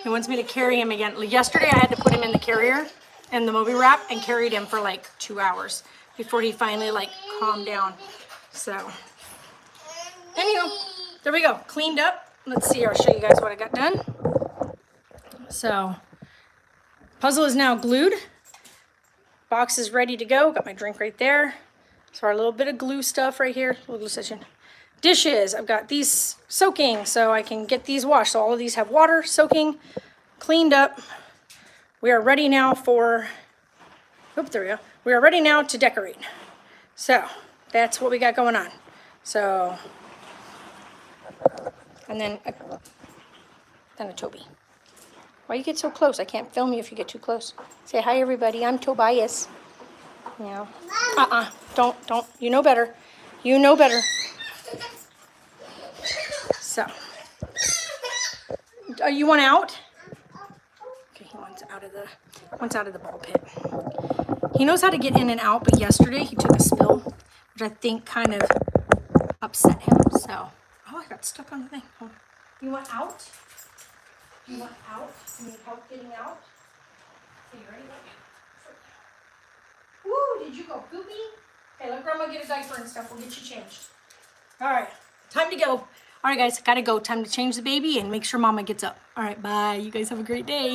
He wants me to carry him again. Yesterday I had to put him in the carrier and the Moby wrap and carried him for like 2 hours before he finally like calmed down. So, anyhow, there we go. Cleaned up. Let's see, I'll show you guys what I got done. So, puzzle is now glued. Box is ready to go. Got my drink right there. So our little bit of glue stuff right here. Little glue section. Dishes. I've got these soaking so I can get these washed. So all of these have water soaking, cleaned up. We are ready now for, there we go. We are ready now to decorate. So that's what we got going on. So, and then a Toby. Why you get so close? I can't film you if you get too close. Say hi, everybody. I'm Tobias. You know. Don't. You know better. You know better. So. You want out? Okay, he wants out of the ball pit. He knows how to get in and out, but yesterday he took a spill, which I think kind of upset him. So, I got stuck on the thing. Hold on. You want out? You want out? You need help getting out? Okay, you ready? Woo, did you go poopy? Okay, let Grandma get a diaper and stuff. We'll get you changed. All right, time to go. All right, guys, gotta go. Time to change the baby and make sure Mama gets up. All right, bye. You guys have a great day.